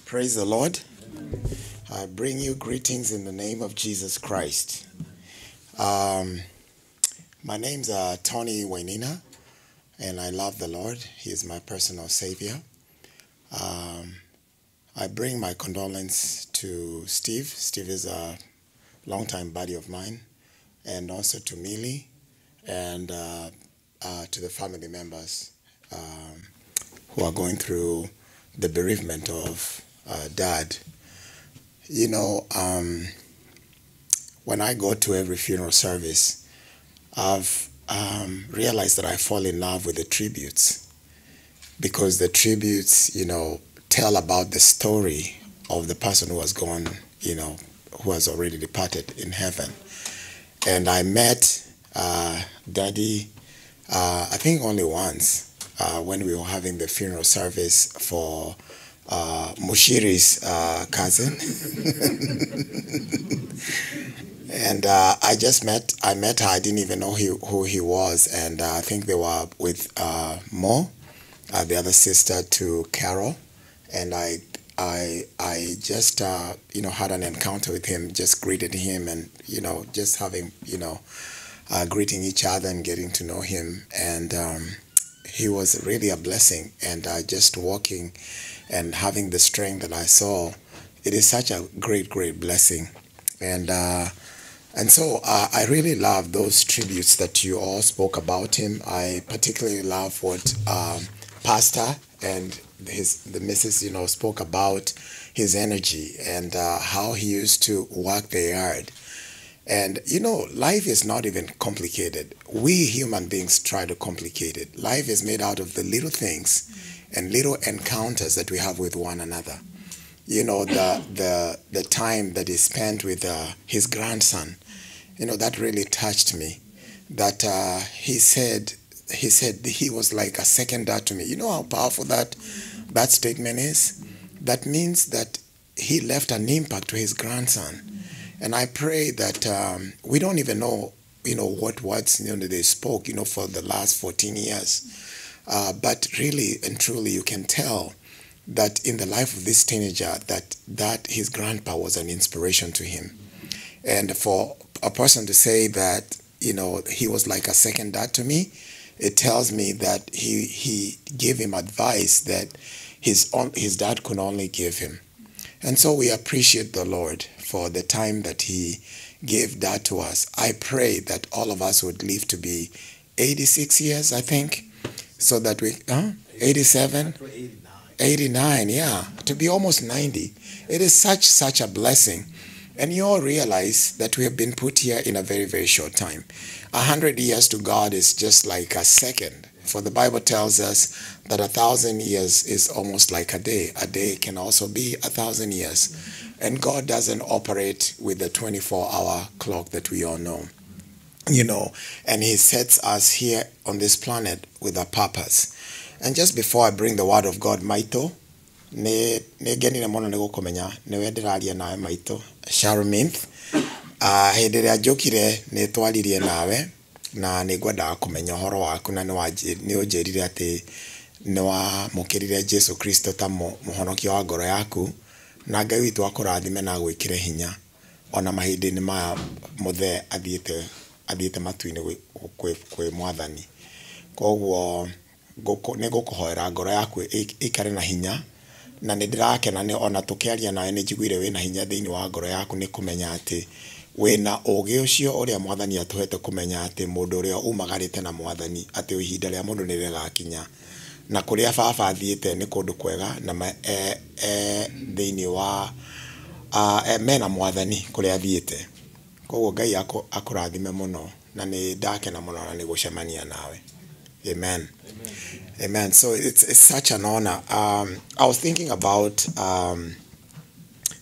Praise the Lord. I bring you greetings in the name of Jesus Christ. My name's Tony Wainina, and I love the Lord. He is my personal savior. I bring my condolence to Steve. Steve is a longtime buddy of mine, and also to Millie, and to the family members who are going through the bereavement of Dad. You know, when I go to every funeral service, I've realized that I fall in love with the tributes, because the tributes, you know, tell about the story of the person who has gone, you know, who has already departed in heaven. And I met Daddy, I think only once, when we were having the funeral service for Mushiri's cousin. And I met her. I didn't even know who he was. And I think they were with Mo, the other sister to Carol. And I just, you know, had an encounter with him, just greeted him, and, you know, just having, you know, greeting each other and getting to know him. And he was really a blessing. And just walking and having the strength that I saw, it is such a great, great blessing. And so I really love those tributes that you all spoke about him. I particularly love what Pastor and the missus, you know, spoke about his energy and how he used to work the yard. And, you know, life is not even complicated. We human beings try to complicate it. Life is made out of the little things and little encounters that we have with one another. You know, the time that he spent with his grandson, you know, that really touched me. That he said he was like a second dad to me. You know how powerful that statement is? That means that he left an impact to his grandson. And I pray that we don't even know, you know, what words, you know, they spoke, you know, for the last 14 years. But really and truly, you can tell that in the life of this teenager, that his grandpa was an inspiration to him. And for a person to say that, you know, he was like a second dad to me, it tells me that he gave him advice that his dad could only give him. And so we appreciate the Lord for the time that he gave that to us. I pray that all of us would live to be 86 years, I think, so that we, 87? 89, yeah, to be almost 90. It is such a blessing. And you all realize that we have been put here in a very, very short time. 100 years to God is just like a second. For the Bible tells us that 1,000 years is almost like a day. A day can also be 1,000 years. And God doesn't operate with the 24-hour clock that we all know. You know, and he sets us here on this planet with a purpose. And just before I bring the word of God, Maito, ne geni na mono ne gukomenya ne wendiraria nawe Maito Sharminth hindi ria njukire ne twaririe nawe na ne ngwenda kumenya horo waku na ne unjirire ati ne wa mukirire Jesu Kristo ta muhonokia wa ngoro yaku na Ngai witu akurathime na gwikire hinya ona mahindi ni ma muthe athiite matu-ini kwi mwathani koguo ne gukuhoera ngoro yaku ikare na hinya na nä ndärakena nä ona tå kä aria nawe nä njiguire wä na hinya thä inä wa ngoro yaku nä kå menya atä wä na å gä å cio å rä a mwathani atå hete kå menya atä må ndå å rä a umagarä te na mwathani atä ihinda rä a må ndå nä rĩgakinya na kå rä a baba athiä te nä kå ndå kwega na thä inä wa mena mwathani kå rä a athiä te koguo Ngai akå rathime må no na nä ndakena må no na nä gå cemania nawe. Amen. Amen. So it's such an honor. I was thinking about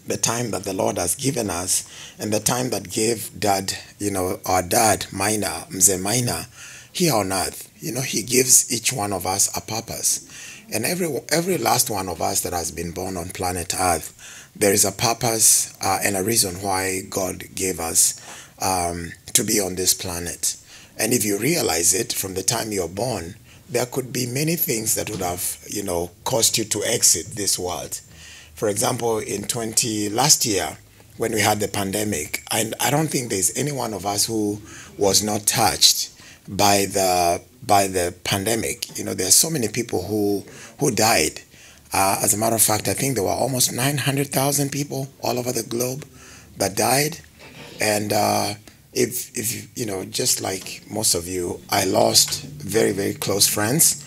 the time that the Lord has given us and the time that gave Dad, you know, our dad, Maina, Mzee Maina, here on earth. You know, he gives each one of us a purpose. And every last one of us that has been born on planet Earth, there is a purpose and a reason why God gave us to be on this planet. And if you realize it from the time you're born, there could be many things that would have, you know, caused you to exit this world. For example, last year, when we had the pandemic, I don't think there's any one of us who was not touched by the pandemic. You know, there are so many people who died. As a matter of fact, I think there were almost 900,000 people all over the globe that died. And if you know, just like most of you, I lost very, very close friends.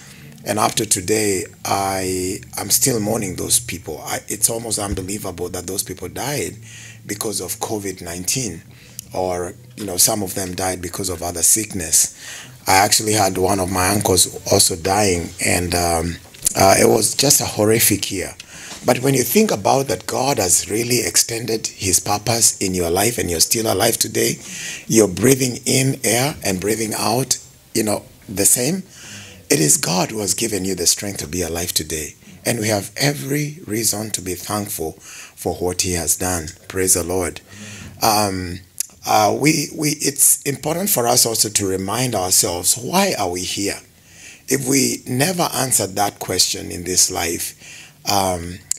And up to today, I'm still mourning those people. It's almost unbelievable that those people died because of COVID-19, or you know, some of them died because of other sickness. I actually had one of my uncles also dying, and it was just a horrific year. But when you think about that, God has really extended his purpose in your life, and you're still alive today. You're breathing in air and breathing out, you know, the same. It is God who has given you the strength to be alive today. And we have every reason to be thankful for what he has done. Praise the Lord. It's important for us also to remind ourselves, why are we here? If we never answered that question in this life,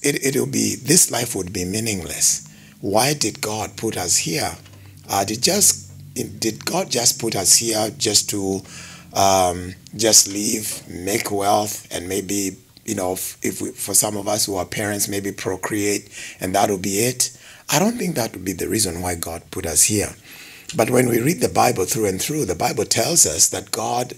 this life would be meaningless. Why did God put us here? Did God just put us here just to just live, make wealth, and maybe, you know, for some of us who are parents, maybe procreate, and that will be it? I don't think that would be the reason why God put us here. But when we read the Bible through and through, the Bible tells us that God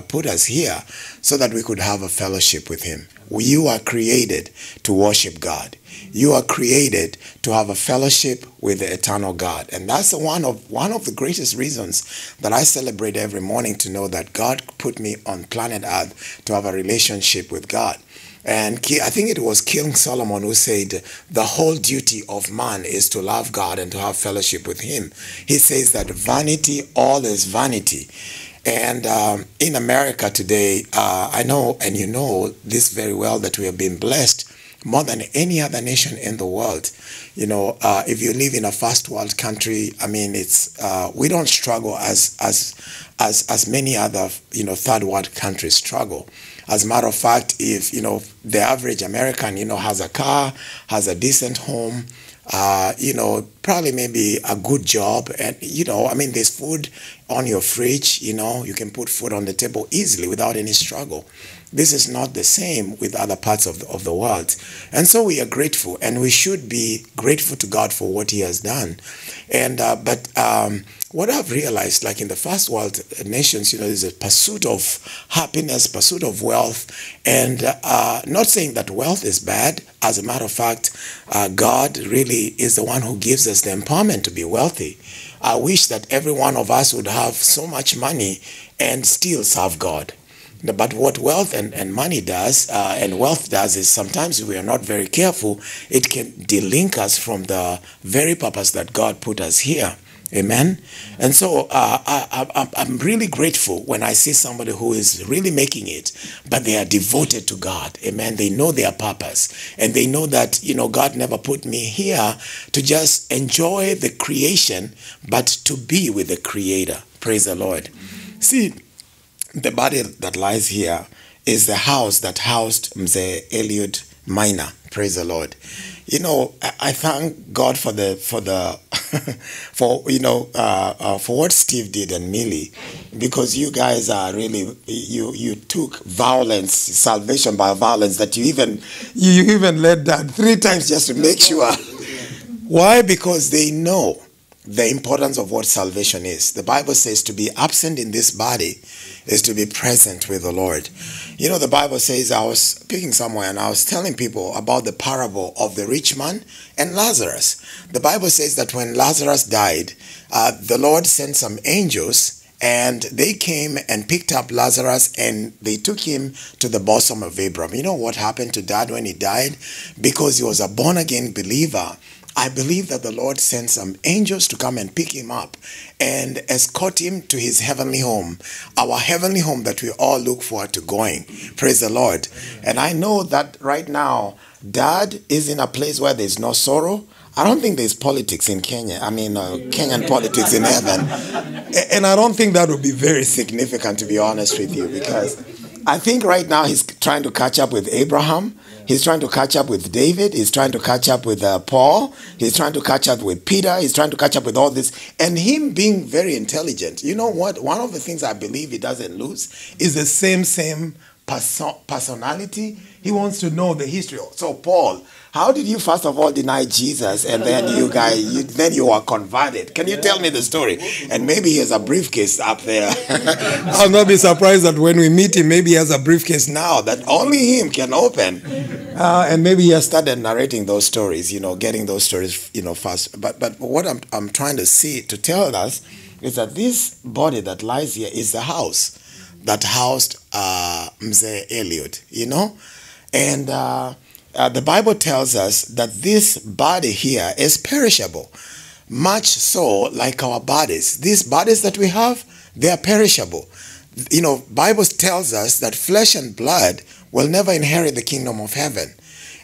put us here so that we could have a fellowship with him. You are created to worship God. You are created to have a fellowship with the eternal God. And that's one of the greatest reasons that I celebrate every morning, to know that God put me on planet Earth to have a relationship with God. And I think it was King Solomon who said, the whole duty of man is to love God and to have fellowship with him. He says that vanity, all is vanity. And in America today, I know, and you know this very well, that we have been blessed more than any other nation in the world. You know, if you live in a first world country, I mean, we don't struggle as many other, you know, third world countries struggle. As a matter of fact, if, you know, the average American, you know, has a car, has a decent home, you know, probably maybe a good job, and, you know, I mean, there's food on your fridge, you know, you can put food on the table easily without any struggle. This is not the same with other parts of the world. And so we are grateful, and we should be grateful to God for what he has done. And but what I've realized, like in the first world nations, you know, there's a pursuit of happiness, pursuit of wealth, and not saying that wealth is bad. As a matter of fact, God really is the one who gives us the empowerment to be wealthy. I wish that every one of us would have so much money and still serve God. But what wealth and money does, and wealth does, is sometimes if we are not very careful, it can delink us from the very purpose that God put us here. Amen. And so I'm really grateful when I see somebody who is really making it, but they are devoted to God. Amen. They know their purpose, and they know that, you know, God never put me here to just enjoy the creation, but to be with the Creator. Praise the Lord. See, the body that lies here is the house that housed Mureithi Maina. Praise the Lord. You know, I thank God for for what Steve did and Millie, because you guys are really, you took violence, salvation by violence, that you even led that 3 times just to make sure. Why? Because they know the importance of what salvation is. The Bible says to be absent in this body is to be present with the Lord. You know, the Bible says, I was speaking somewhere and I was telling people about the parable of the rich man and Lazarus. The Bible says that when Lazarus died, the Lord sent some angels, and they came and picked up Lazarus and they took him to the bosom of Abraham. You know what happened to Dad when he died? Because he was a born-again believer, I believe that the Lord sent some angels to come and pick him up and escort him to his heavenly home, our heavenly home that we all look forward to going. Praise the Lord. And I know that right now, Dad is in a place where there's no sorrow. I don't think there's politics in Kenya. I mean, Kenyan politics in heaven. And I don't think that would be very significant, to be honest with you, because I think right now he's trying to catch up with Abraham. He's trying to catch up with David. He's trying to catch up with Paul. He's trying to catch up with Peter. He's trying to catch up with all this. And him being very intelligent. You know what? One of the things I believe he doesn't lose is the same personality. He wants to know the history. So Paul, how did you first of all deny Jesus and then you were converted? Can you tell me the story? And maybe he has a briefcase up there. I'll not be surprised that when we meet him, maybe he has a briefcase now that only him can open. And maybe he has started narrating those stories, getting those stories, fast. But what I'm trying to tell us is that this body that lies here is the house that housed Mzee Eliud, And the Bible tells us that this body here is perishable, much so like our bodies. These bodies that we have, they are perishable. Bible tells us that flesh and blood will never inherit the kingdom of heaven.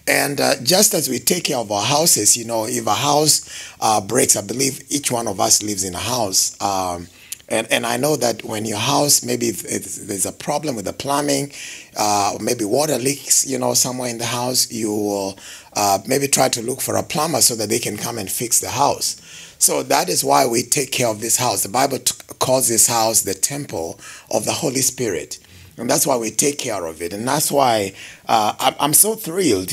And just as we take care of our houses, if a house breaks, I believe each one of us lives in a house. And I know that when your house, maybe there's a problem with the plumbing, maybe water leaks, somewhere in the house, you will maybe try to look for a plumber so that they can come and fix the house. So that is why we take care of this house. The Bible calls this house the temple of the Holy Spirit. And that's why we take care of it. And that's why I'm so thrilled,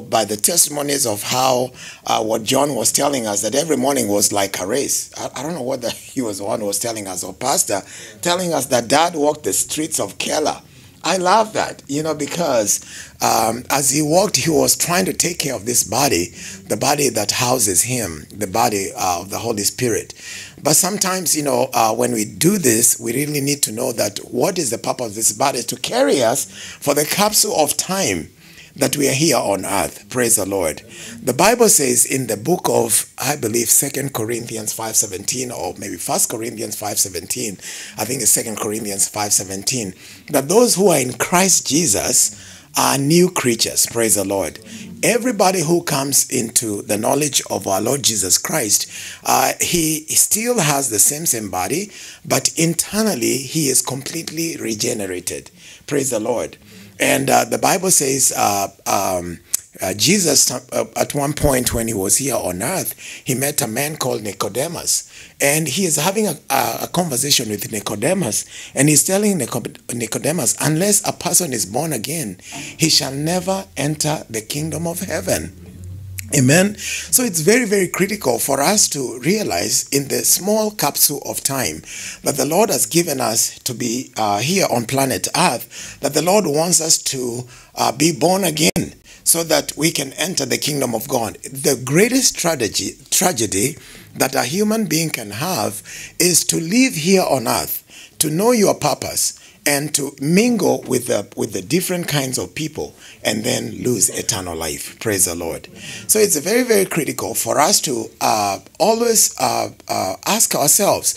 by the testimonies of how what John was telling us, that every morning was like a race. I don't know whether he was the one who was telling us or pastor, telling us that Dad walked the streets of Kela. I love that, because as he walked, he was trying to take care of this body, the body that houses him, the body of the Holy Spirit. But sometimes, when we do this, we really need to know that what is the purpose of this body? To carry us for the capsule of time that we are here on earth. Praise the Lord. The Bible says in the book of, I believe, 2 Corinthians 5:17, or maybe 1 Corinthians 5:17, I think it's 2 Corinthians 5:17, that those who are in Christ Jesus are new creatures. Praise the Lord. Everybody who comes into the knowledge of our Lord Jesus Christ, he still has the same body, but internally he is completely regenerated. Praise the Lord. And the Bible says Jesus, at one point when he was here on earth, he met a man called Nicodemus. And he is having a conversation with Nicodemus. And he's telling Nicodemus, unless a person is born again, he shall never enter the kingdom of heaven. Amen. So it's very, very critical for us to realize in the small capsule of time that the Lord has given us to be here on planet Earth, that the Lord wants us to be born again so that we can enter the kingdom of God. The greatest tragedy that a human being can have is to live here on earth, to know your purpose, and to mingle with the different kinds of people and then lose eternal life. Praise the Lord. So it's very, very critical for us to always ask ourselves,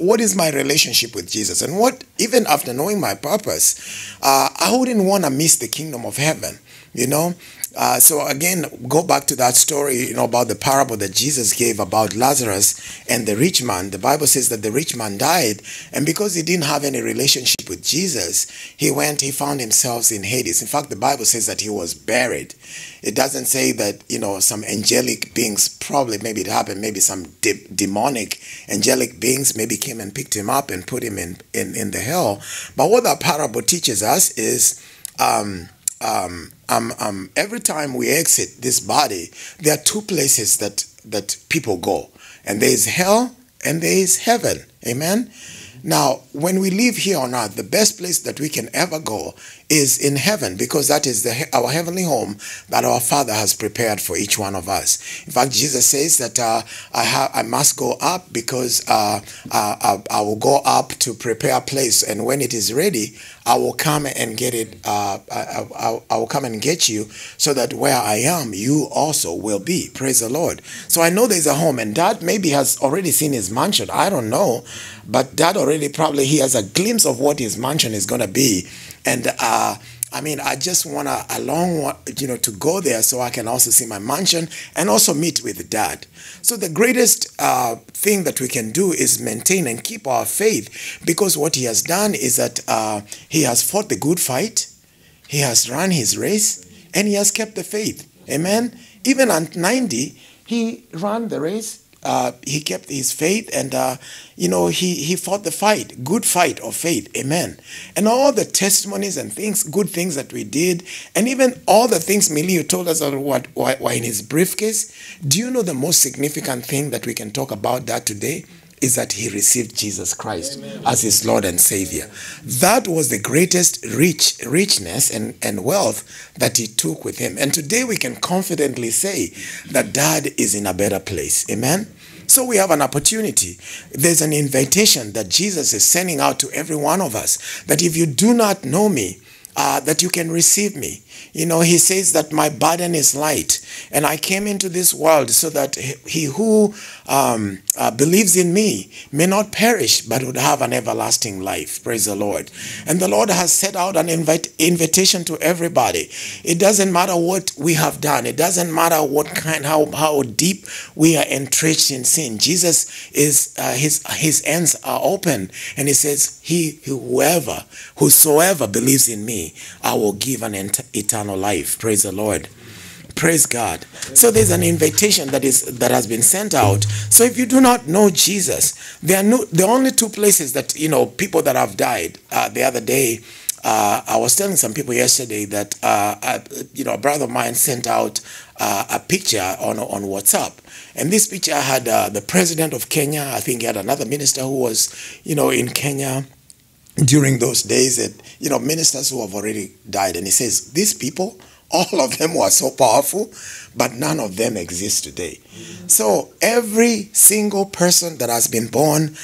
what is my relationship with Jesus? And what, even after knowing my purpose, I wouldn't want to miss the kingdom of heaven, So again, go back to that story, about the parable that Jesus gave about Lazarus and the rich man. The Bible says that the rich man died, and because he didn't have any relationship with Jesus, he found himself in Hades. In fact, the Bible says that he was buried. It doesn't say that, some angelic beings, probably maybe it happened, maybe some demonic angelic beings maybe came and picked him up and put him in the hell. But what that parable teaches us is, every time we exit this body, there are two places that people go, and there is hell and there is heaven. Amen. Now, when we live here on earth, the best place that we can ever go is in heaven, because that is our heavenly home that our Father has prepared for each one of us. In fact, Jesus says that I must go up because I will go up to prepare a place, and when it is ready, I will come and get it. I will come and get you, so that where I am, you also will be. Praise the Lord. So I know there's a home, and Dad maybe has already seen his mansion. I don't know, but Dad already probably he has a glimpse of what his mansion is going to be. And I just want to go there so I can also see my mansion and also meet with Dad. So the greatest thing that we can do is maintain and keep our faith, because what he has done is that he has fought the good fight, he has run his race, and he has kept the faith. Amen. Even at 90, he ran the race. He kept his faith, and he fought the fight, good fight of faith. Amen. And all the testimonies and things, good things that we did, and even all the things Miliu told us what were in his briefcase. Do you know the most significant thing that we can talk about that today? Is that he received Jesus Christ as his Lord and Savior. That was the greatest richness and wealth that he took with him. And today we can confidently say that Dad is in a better place. Amen? So we have an opportunity. There's an invitation that Jesus is sending out to every one of us, that if you do not know me, that you can receive me. He says that my burden is light, and I came into this world so that he who believes in me may not perish, but would have an everlasting life. Praise the Lord. And the Lord has set out an invitation to everybody. It doesn't matter what we have done. It doesn't matter how deep we are entrenched in sin. Jesus is his hands are open, and he says, whosoever believes in me, I will give an eternal life. Praise the Lord. Praise God. So there's an invitation that has been sent out. So if you do not know Jesus, there are only two places that, people that have died. The other day, I was telling some people yesterday that, a brother of mine sent out a picture on WhatsApp. And this picture had the president of Kenya. I think he had another minister who was, in Kenya during those days, that, ministers who have already died. And he says, these people, all of them were so powerful, but none of them exist today. So every single person that has been born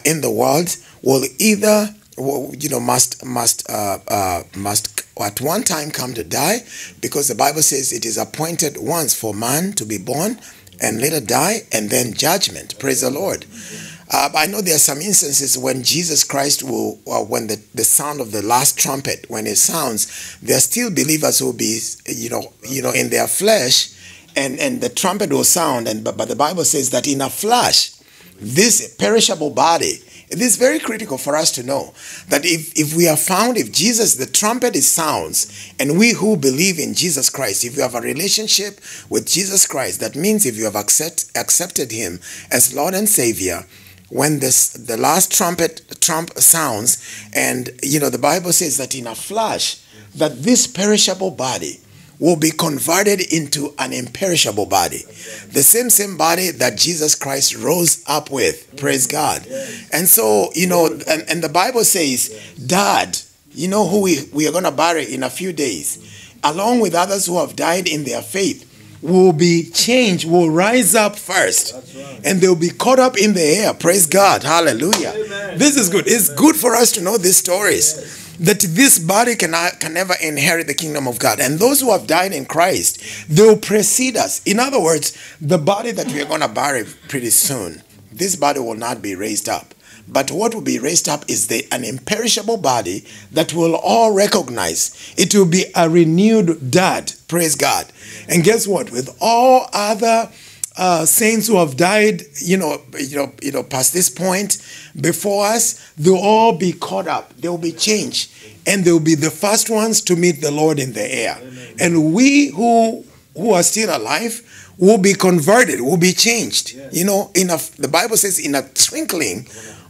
in the world will either, must at one time come to die, because the Bible says it is appointed once for man to be born and later die, and then judgment. Praise the Lord. I know there are some instances when Jesus Christ will, when the sound of the last trumpet, when it sounds, there are still believers who will be, in their flesh, and the trumpet will sound, but the Bible says that in a flash, this perishable body, it is very critical for us to know that if we are found, if the trumpet sounds, and we who believe in Jesus Christ, if you have a relationship with Jesus Christ, that means if you have accepted him as Lord and Savior, when the last trump sounds, and the Bible says that in a flash, that this perishable body will be converted into an imperishable body. The same body that Jesus Christ rose up with. Praise God. And so, and the Bible says, Dad, who we are going to bury in a few days, along with others who have died in their faith, will be changed, will rise up first. Right. And they'll be caught up in the air. Praise God. Hallelujah. Amen. This is good. It's good for us to know these stories. Yes. That this body can never inherit the kingdom of God. And those who have died in Christ, they will precede us. In other words, the body that we are going to bury pretty soon, this body will not be raised up. But what will be raised up is an imperishable body that we'll all recognize. It will be a renewed Dad. Praise God. And guess what? With all other saints who have died, past this point before us, they'll all be caught up. They'll be changed. And they'll be the first ones to meet the Lord in the air. Amen. And we who are still alive will be converted, will be changed. Yes. The Bible says in a twinkling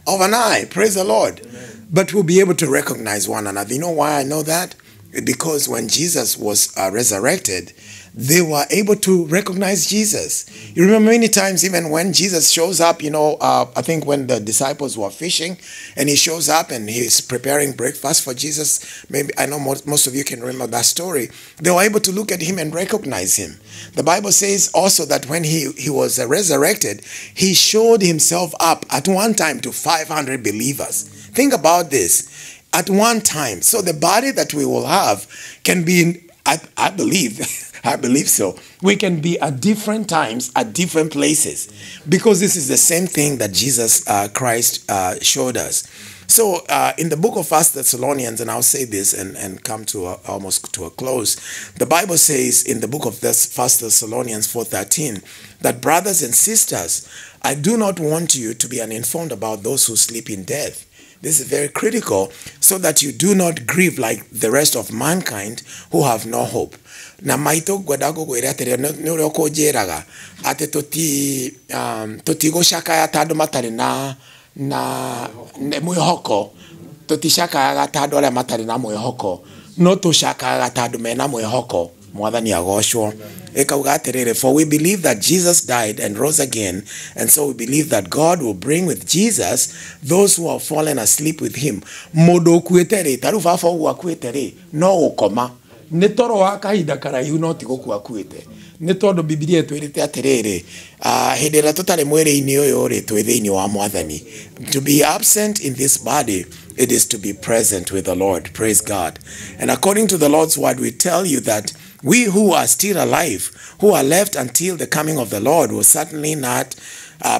of an eye. Praise the Lord. Amen. But we'll be able to recognize one another. You know why I know that? Because when Jesus was resurrected, they were able to recognize Jesus. You remember many times, even when Jesus shows up, I think when the disciples were fishing and he shows up and he's preparing breakfast for Jesus. Maybe I know most of you can remember that story. They were able to look at him and recognize him. The Bible says also that when he was resurrected, he showed himself up at one time to 500 believers. Think about this. At one time. So the body that we will have can be I believe I believe so. We can be at different times, at different places, because this is the same thing that Jesus Christ showed us. So in the book of 1 Thessalonians, and I'll say this and come to almost to a close, the Bible says in the book of 1 Thessalonians 4:13, that brothers and sisters, I do not want you to be uninformed about those who sleep in death, This is very critical so that you do not grieve like the rest of mankind who have no hope. Na maito gwadago gwira tere nure ko jeraga ate toti go shaka ya tado matari na mwihoko toti shaka ya tado ale matari na mwihoko no to shaka ya tado mena mwihoko mwathani agoshwo ekauga aterere, for we believe that Jesus died and rose again, and so we believe that God will bring with Jesus those who have fallen asleep with him. Modo kuetere taru fafa wa kuetere no ukoma ne toro wa kahinda karaihu no tigo kwa kuete ne todo Biblia twirite aterere hindira tutare mwere-ini uyu ri twi thiini wa mwathani. To be absent in this body, it is to be present with the Lord. Praise God. And according to the Lord's word, we tell you that we who are still alive, who are left until the coming of the Lord, will certainly not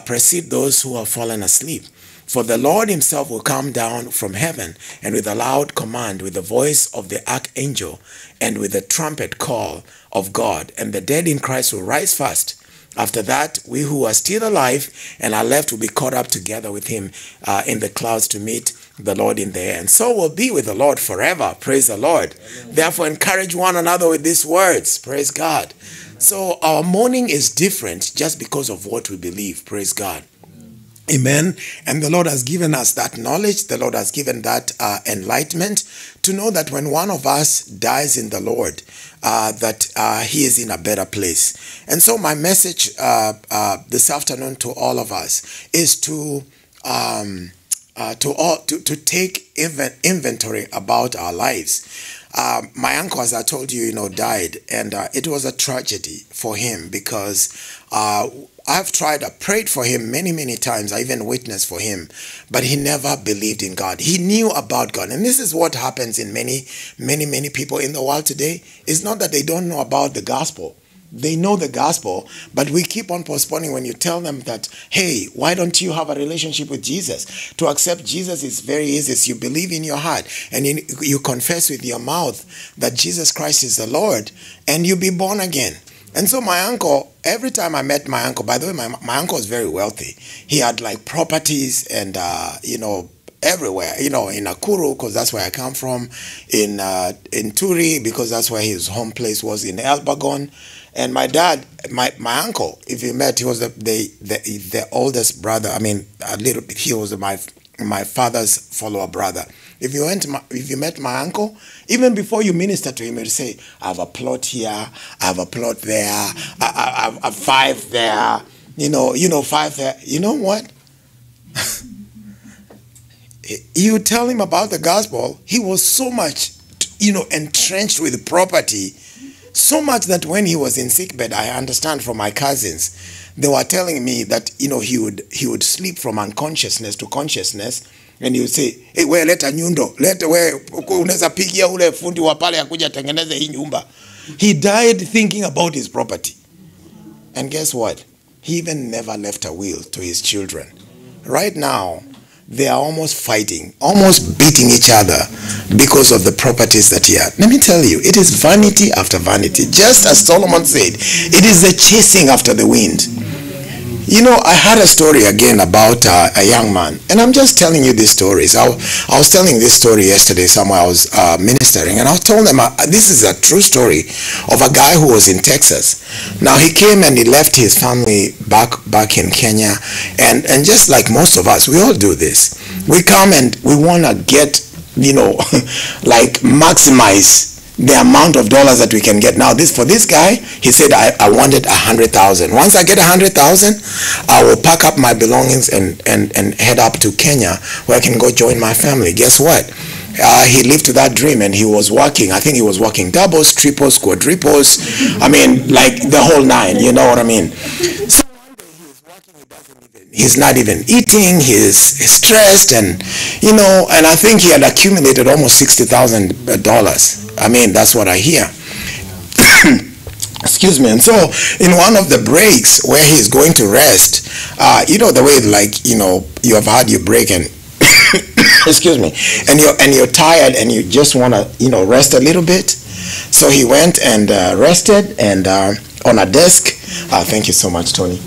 precede those who have fallen asleep. For the Lord himself will come down from heaven, and with a loud command, with the voice of the archangel, and with the trumpet call of God, and the dead in Christ will rise first. After that, we who are still alive and are left will be caught up together with him in the clouds to meet the Lord in the air. And so we'll be with the Lord forever. Praise the Lord. Amen. Therefore, encourage one another with these words. Praise God. So our mourning is different just because of what we believe. Praise God. Amen. And the Lord has given us that knowledge. The Lord has given that enlightenment to know that when one of us dies in the Lord, that he is in a better place. And so my message this afternoon to all of us is to take inventory about our lives. My uncle, as I told you, died, and it was a tragedy for him because I've prayed for him many, many times. I even witnessed for him, but he never believed in God. He knew about God. And this is what happens in many people in the world today. It's not that they don't know about the gospel. They know the gospel, but we keep on postponing when you tell them that, hey, why don't you have a relationship with Jesus? To accept Jesus is very easy. So you believe in your heart and you confess with your mouth that Jesus Christ is the Lord, and you be born again. And so my uncle, every time I met my uncle, by the way, my uncle was very wealthy. He had like properties and, everywhere, in Nakuru, because that's where I come from, in Turi, because that's where his home place was, in Elbagon. And my dad, my uncle, if you met, he was the oldest brother. I mean, a little bit. He was my father's follower brother. If you met my uncle, even before you minister to him, he'd say, I have a plot here, I have a plot there, I have 5 there, 5 there. You know what? You tell him about the gospel, he was so much, entrenched with property, so much that when he was in sickbed, I understand from my cousins, they were telling me that, he would sleep from unconsciousness to consciousness. And he would say, hey, we leta nyundo, unaweza pigia ule fundi wa pale akuja tengeneze hii nyumba. He died thinking about his property. And guess what? He even never left a will to his children. Right now, they are almost fighting, almost beating each other because of the properties that he had. Let me tell you, it is vanity after vanity. Just as Solomon said, it is the chasing after the wind. I heard a story again about a young man, and I'm just telling you these stories. I was telling this story yesterday somewhere I was ministering, and I told them this is a true story of a guy who was in Texas. Now he came and he left his family back in Kenya, and just like most of us, we all do this. We come and we want to get, like maximize the amount of dollars that we can get. Now for this guy, he said, I wanted 100,000. Once I get 100,000, I will pack up my belongings and head up to Kenya where I can go join my family. Guess what? He lived to that dream, and he was working. I think he was working doubles, triples, quadruples. I mean, like the whole 9, you know what I mean? So one day he is working, he's not even eating, he's stressed, and and I think he had accumulated almost $60,000. I mean, that's what I hear. Excuse me. And so in one of the breaks where he's going to rest, the way, like, you have had your break and excuse me, and you're tired and you just want to, rest a little bit. So he went and rested and on a desk. Thank you so much, Tony.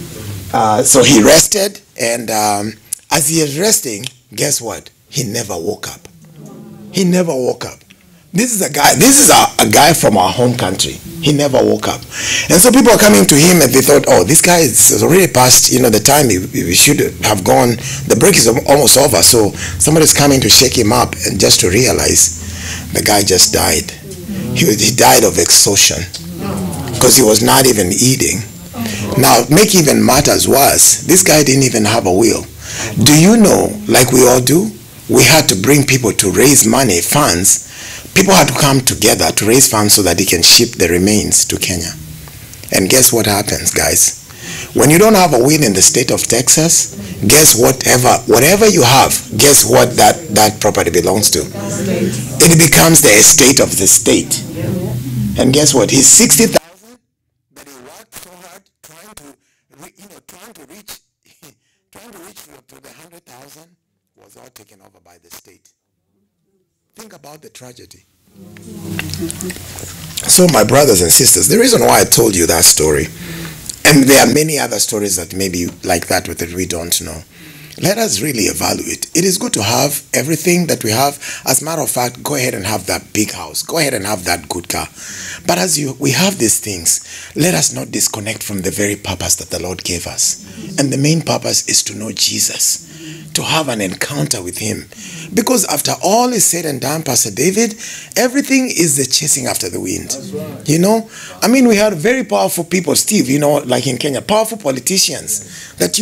So he rested, and as he is resting, guess what? He never woke up. He never woke up. This is a guy from our home country. He never woke up. And so people are coming to him and they thought, oh, this guy is already past, the time he should have gone. The break is almost over. So somebody's coming to shake him up, and just to realize the guy just died. He died of exhaustion because he was not even eating. Now, make even matters worse, this guy didn't even have a will. Do you know, like we all do, we had to bring people to raise money, funds. People had to come together to raise funds so that he can ship the remains to Kenya. And guess what happens, guys? When you don't have a will in the state of Texas, guess whatever you have, guess what that property belongs to? It becomes the estate of the state. And guess what? He's 60,000, but he worked so hard trying to reach to the 100,000 was all taken over by the state. Think about the tragedy. So my brothers and sisters, the reason why I told you that story, and there are many other stories that may be like that that we don't know. Let us really evaluate. It is good to have everything that we have. As a matter of fact, go ahead and have that big house. Go ahead and have that good car. But we have these things, let us not disconnect from the very purpose that the Lord gave us. And the main purpose is to know Jesus, to have an encounter with him. Because after all is said and done, Pastor David, everything is the chasing after the wind. Right. We had very powerful people, Steve, like in Kenya, powerful politicians that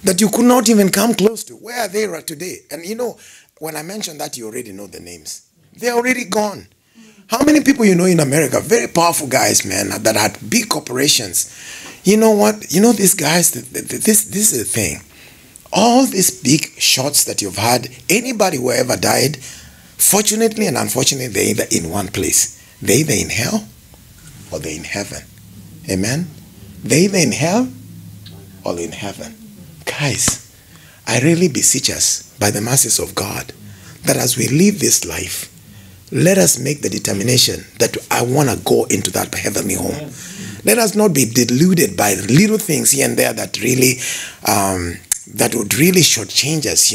that you could not even come close to. Where are they right today? And when I mention that, you already know the names. They're already gone. How many people in America, very powerful guys, man, that had big corporations? You know what? These guys, this is the thing. All these big shots that you've had, anybody who ever died, fortunately and unfortunately, they're either in one place. They're either in hell or they're in heaven. Amen? They're either in hell or in heaven. Guys, I really beseech us by the mercies of God that as we live this life, let us make the determination that I want to go into that heavenly home. Let us not be deluded by little things here and there that really that would really shortchange us,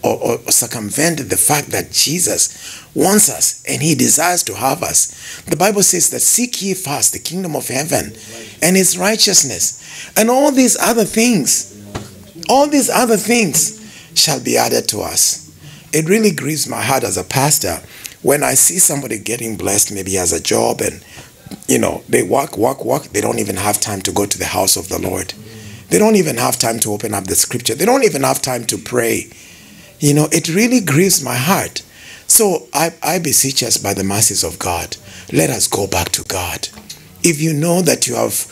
or circumvent the fact that Jesus wants us and he desires to have us. The Bible says that seek ye first the kingdom of heaven and his righteousness, and all these other things shall be added to us. It really grieves my heart as a pastor when I see somebody getting blessed, maybe has a job, and they work, they don't even have time to go to the house of the Lord. They don't even have time to open up the scripture. They don't even have time to pray. It really grieves my heart. So I beseech us by the mercies of God, let us go back to God. If you know that you have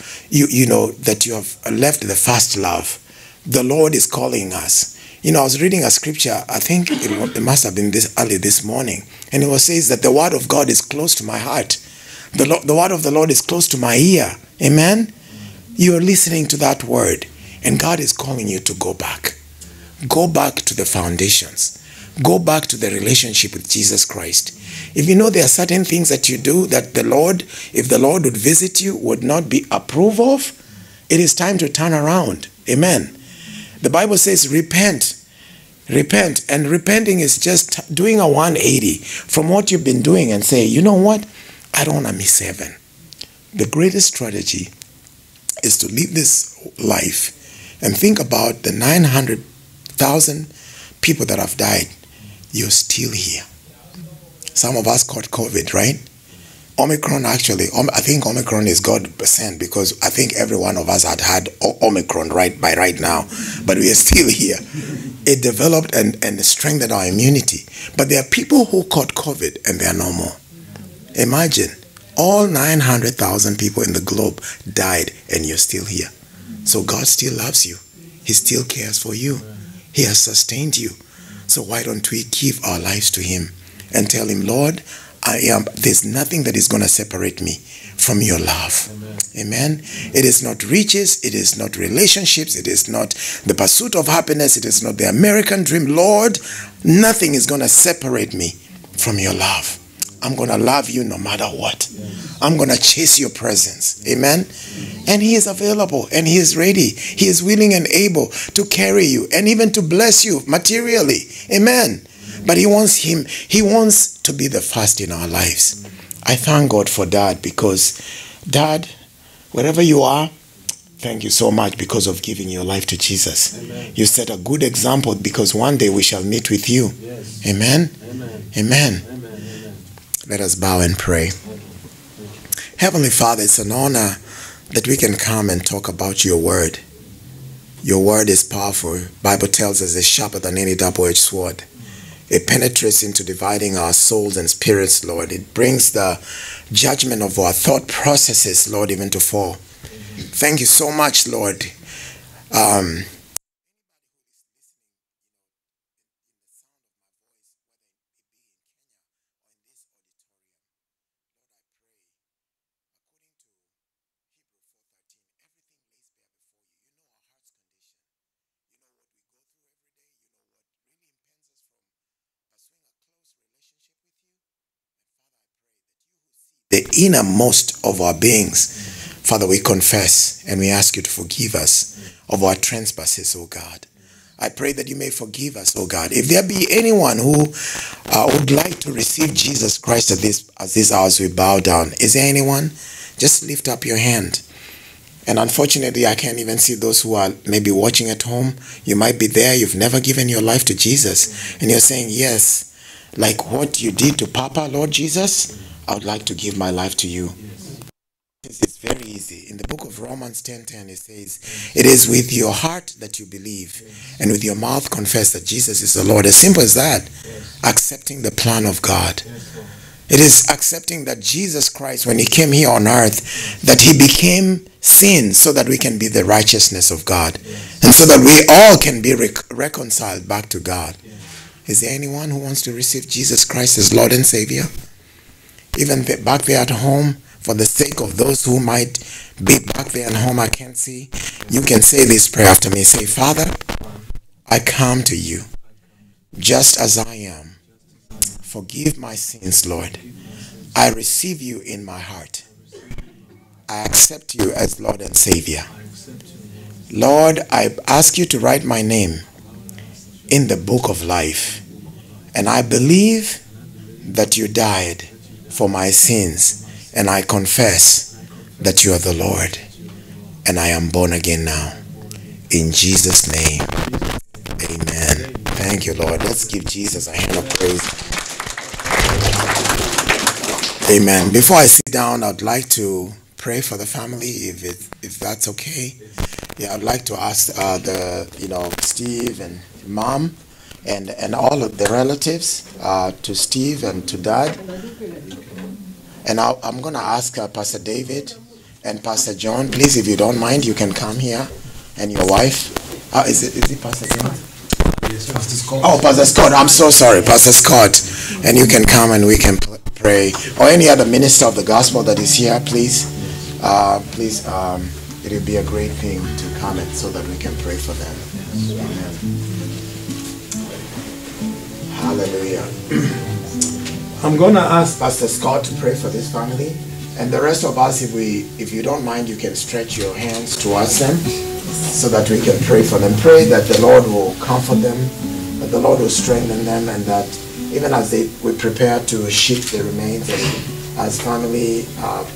left the first love, the Lord is calling us. I was reading a scripture, I think it must have been early this morning, and it says that the word of God is close to my heart. The word of the Lord is close to my ear. Amen? You are listening to that word, and God is calling you to go back. Go back to the foundations. Go back to the relationship with Jesus Christ. If there are certain things that you do that if the Lord would visit you, would not be approved of, it is time to turn around. Amen. The Bible says repent. Repent. And repenting is just doing a 180 from what you've been doing and say, you know what? I don't want to miss heaven. The greatest strategy is to live this life and think about the 900,000 people that have died. You're still here. Some of us caught COVID, right? Omicron, actually, I think Omicron is God sent, because I think every one of us had Omicron by right now, but we are still here. It developed and strengthened our immunity. But there are people who caught COVID and they are no more. Imagine, all 900,000 people in the globe died and you're still here. So God still loves you. He still cares for you. He has sustained you. So why don't we give our lives to him and tell him, Lord, there's nothing that is going to separate me from your love. Amen. It is not riches. It is not relationships. It is not the pursuit of happiness. It is not the American dream. Lord, nothing is going to separate me from your love. I'm going to love you no matter what. I'm going to chase your presence. Amen. And he is available and he is ready. He is willing and able to carry you and even to bless you materially. Amen. But he wants to be the first in our lives. I thank God for Dad, because Dad, wherever you are, thank you so much because of giving your life to Jesus. Amen. You set a good example, because one day we shall meet with you. Yes. Amen? Amen. Amen. Amen. Let us bow and pray. Heavenly Father, it's an honor that we can come and talk about your word. Your word is powerful. Bible tells us it's sharper than any double-edged sword. It penetrates into dividing our souls and spirits, Lord. It brings the judgment of our thought processes, Lord, even to fall. Thank you so much, Lord. The innermost of our beings. Father, we confess and we ask you to forgive us of our trespasses, oh God. I pray that you may forgive us, oh God. If there be anyone who would like to receive Jesus Christ at this hour as we bow down, is there anyone? Just lift up your hand. And unfortunately, I can't even see those who are maybe watching at home. You might be there, you've never given your life to Jesus. And you're saying, yes, like what you did to Papa, Lord Jesus, I would like to give my life to you. It's very easy. In the book of Romans 10:10, it says, it is with your heart that you believe, and with your mouth confess that Jesus is the Lord. As simple as that. Accepting the plan of God. It is accepting that Jesus Christ, when he came here on earth, that he became sin so that we can be the righteousness of God. And so that we all can be reconciled back to God. Is there anyone who wants to receive Jesus Christ as Lord and Savior? Even back there at home, for the sake of those who might be back there at home, I can't see, you can say this prayer after me. Say, Father, I come to you just as I am. Forgive my sins, Lord. I receive you in my heart. I accept you as Lord and Savior. Lord, I ask you to write my name in the book of life. And I believe that you died for my sins. And I confess that you are the Lord. And I am born again now. In Jesus' name, amen. Thank you, Lord. Let's give Jesus a hand of praise. Amen. Before I sit down, I'd like to pray for the family, if that's okay. Yeah, I'd like to ask Steve and Mom and all of the relatives, to Steve and to Dad. And I'm going to ask Pastor David and Pastor John, please, if you don't mind, you can come here. And your wife. Is it Pastor John? Yes, Pastor Scott. Oh, Pastor Scott. I'm so sorry, Pastor Scott. And you can come and we can pray. Or any other minister of the gospel that is here, please. It would be a great thing to come and so that we can pray for them. Amen. Hallelujah. I'm going to ask Pastor Scott to pray for this family. And the rest of us, if you don't mind, you can stretch your hands towards them so that we can pray for them. Pray that the Lord will comfort them, that the Lord will strengthen them, and that even as we prepare to ship the remains and as family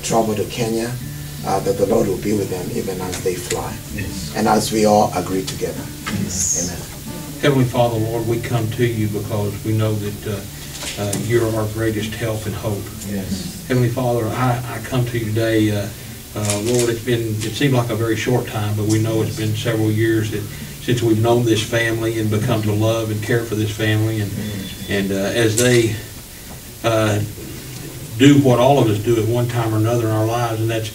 travel to Kenya, that the Lord will be with them even as they fly. Yes. And as we all agree together. Yes. Amen. Heavenly Father, Lord, we come to you because we know that you're our greatest help and hope. Yes. Heavenly Father, I come to you today, Lord, it seemed like a very short time, but we know it's been several years since we've known this family and become to love and care for this family. And as they do what all of us do at one time or another in our lives, and that's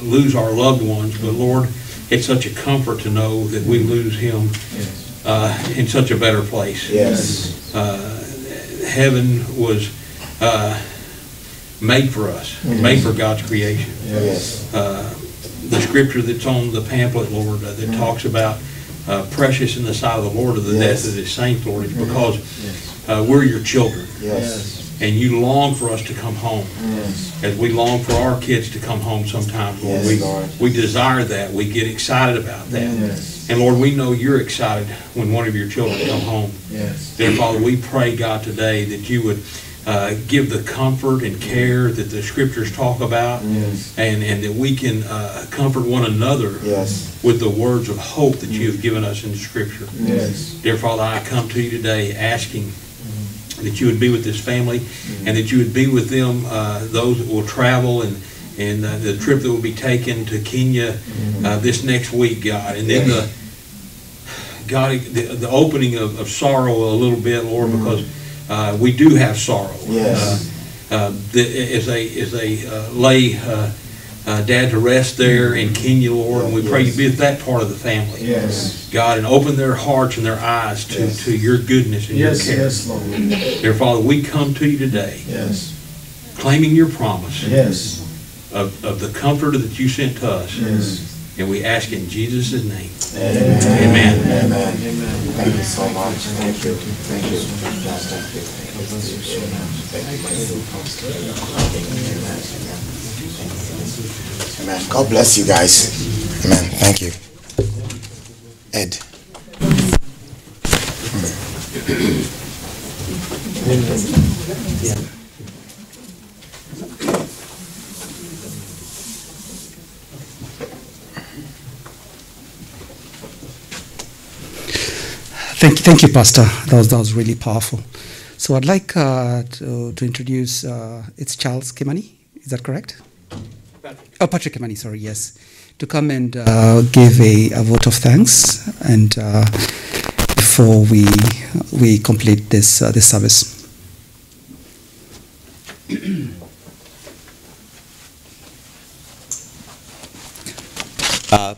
lose our loved ones. But Lord, it's such a comfort to know that we lose him in such a better place. Yes. Heaven was made for us, made for God's creation. Yes. The scripture that's on the pamphlet, Lord, that talks about precious in the sight of the Lord of the death of his saints, Lord, it's because we're your children. Yes. And you long for us to come home. Yes. As we long for our kids to come home sometimes, Lord. Yes, We desire that. We get excited about that. Yes. And Lord, we know you're excited when one of your children come home. Yes. Dear Father, we pray, God, today that you would give the comfort and care that the Scriptures talk about, Yes. and that we can comfort one another Yes. with the words of hope that you have given us in Scripture. Yes. Dear Father, I come to you today asking that you would be with this family, and that you would be with them, those that will travel, and the trip that will be taken to Kenya this next week, God. And then the opening of sorrow a little bit, Lord, because we do have sorrow. Yes. As they lay Dad to rest there in Kenya, Lord, and we pray you be with that part of the family. Yes. God, and open their hearts and their eyes to your goodness and your care. Yes, Lord. Dear Father, we come to you today, Yes. claiming your promise Yes. of the comforter that you sent to us. Yes. And we ask in Jesus' name. Amen. Amen. Amen. Thank you so much. Thank you. Thank you. Amen. God bless you guys. Amen. Thank you. Ed. Thank you, Pastor. That was really powerful. So I'd like to introduce, it's Charles Kimani, is that correct? Patrick Kimani, sorry, yes. To come and give a vote of thanks, and before we complete this service.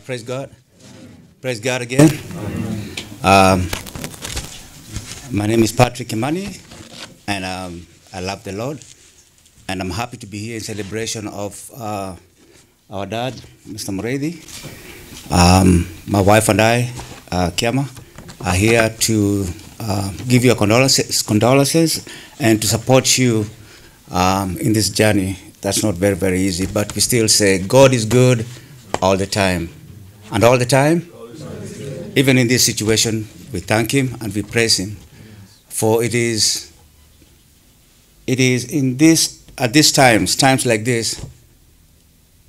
Praise God. Praise God again. My name is Patrick Kimani, and I love the Lord, and I'm happy to be here in celebration of our dad, Mr. Mureithi. My wife and I, Kiama, are here to give you condolences and to support you in this journey. That's not very, very easy, but we still say God is good all the time. And all the time, even in this situation, we thank Him and we praise Him. For it is at these times like this,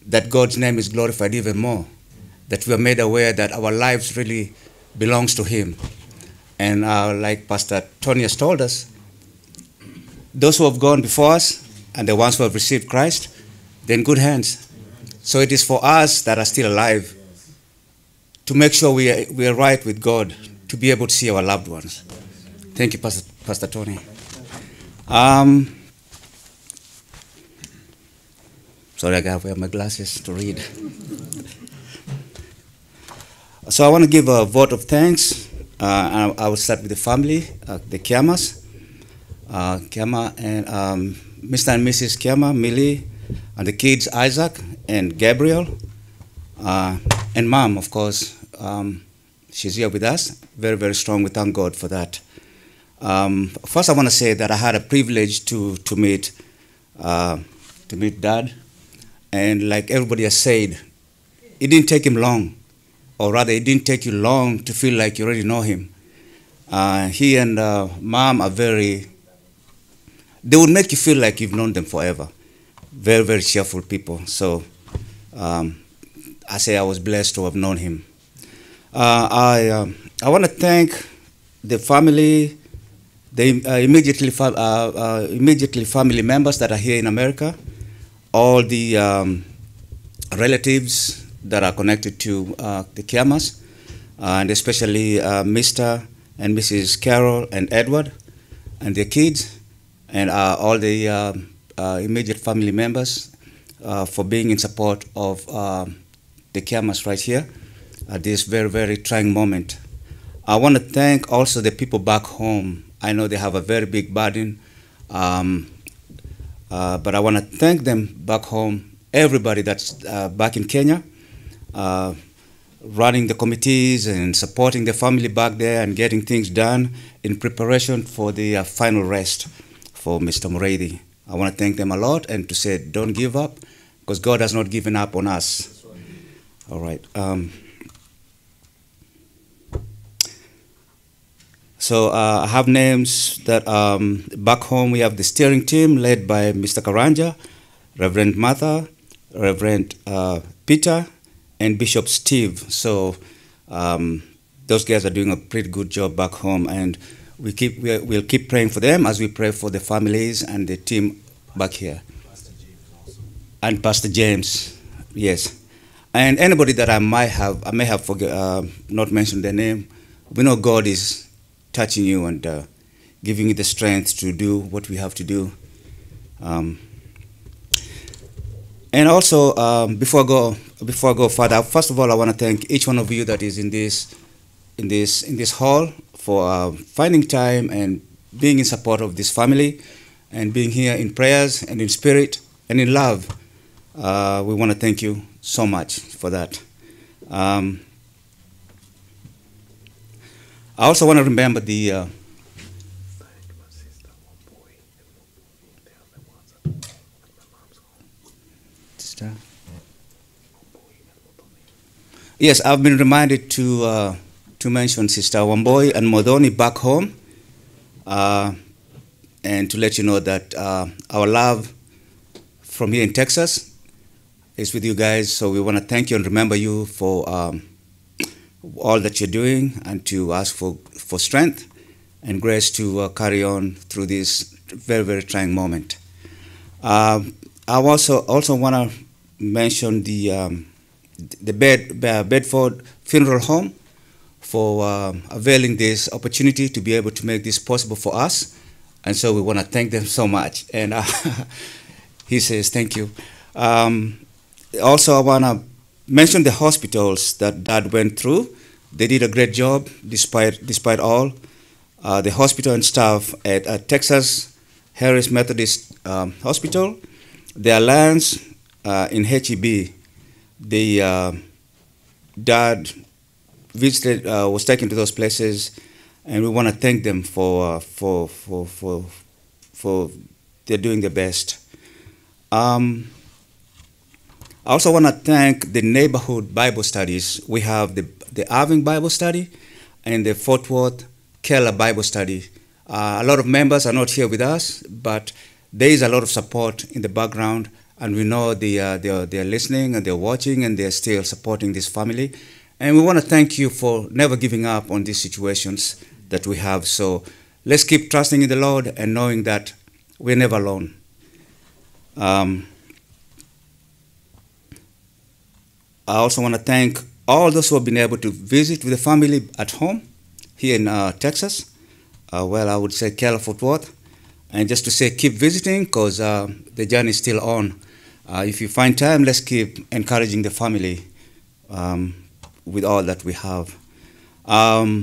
that God's name is glorified even more, that we are made aware that our lives really belongs to Him. And like Pastor Tony has told us, those who have gone before us and the ones who have received Christ, they're in good hands. So it is for us that are still alive to make sure we are right with God, to be able to see our loved ones. Thank you, Pastor Tony. Sorry, I gotta wear my glasses to read. So I want to give a vote of thanks. I will start with the family, the Kiamas. Kiama and Mr. and Mrs. Kiama, Millie, and the kids, Isaac and Gabriel, and Mom, of course. She's here with us, very, very strong. We thank God for that. First, I want to say that I had a privilege to meet Dad, and like everybody has said, it didn't take him long, or rather, it didn't take you long to feel like you already know him. He and Mom are they would make you feel like you've known them forever. Very, very cheerful people. So I say I was blessed to have known him. I want to thank the family, the immediately family members that are here in America, all the relatives that are connected to the Kiamas, and especially Mr. and Mrs. Carol and Edward and their kids, and all the immediate family members for being in support of the Kiamas right here at this very, very trying moment. I want to thank also the people back home. I know they have a very big burden, but I want to thank them back home, everybody that's back in Kenya, running the committees and supporting the family back there and getting things done in preparation for the final rest for Mr. Mureithi. I want to thank them a lot and to say don't give up, because God has not given up on us. All right. So I have names that back home we have the steering team led by Mr. Karanja, Reverend Martha, Reverend Peter, and Bishop Steve. So those guys are doing a pretty good job back home, and we'll keep praying for them as we pray for the families and the team back here. And Pastor James, yes. And anybody that I may have not mentioned their name, we know God is touching you and giving you the strength to do what we have to do. And also, before I go further, first of all, I want to thank each one of you that is in this hall for finding time and being in support of this family and being here in prayers and in spirit and in love. We want to thank you so much for that. I also want to remember the yes, I've been reminded to mention Sister Wamboi and Modoni back home, and to let you know that our love from here in Texas is with you guys. So we want to thank you and remember you for all that you're doing, and to ask for strength and grace to carry on through this very, very trying moment. I also want to mention the Bedford Funeral Home for availing this opportunity to be able to make this possible for us, and so we want to thank them so much. And he says thank you. Also, I want to mention the hospitals that Dad went through. They did a great job despite all. The hospital and staff at Texas Harris Methodist Hospital, the Alliance in HEB, the Dad visited, was taken to those places, and we want to thank them for they're doing their best. I also want to thank the neighborhood Bible studies. We have the Irving Bible study and the Fort Worth Keller Bible study. A lot of members are not here with us, but there is a lot of support in the background, and we know they're listening and they're watching and they're still supporting this family. And we want to thank you for never giving up on these situations that we have. So let's keep trusting in the Lord and knowing that we're never alone. I also want to thank all those who have been able to visit with the family at home here in Texas. Well, I would say Keller, Fort Worth. And just to say, keep visiting, because the journey is still on. If you find time, let's keep encouraging the family with all that we have.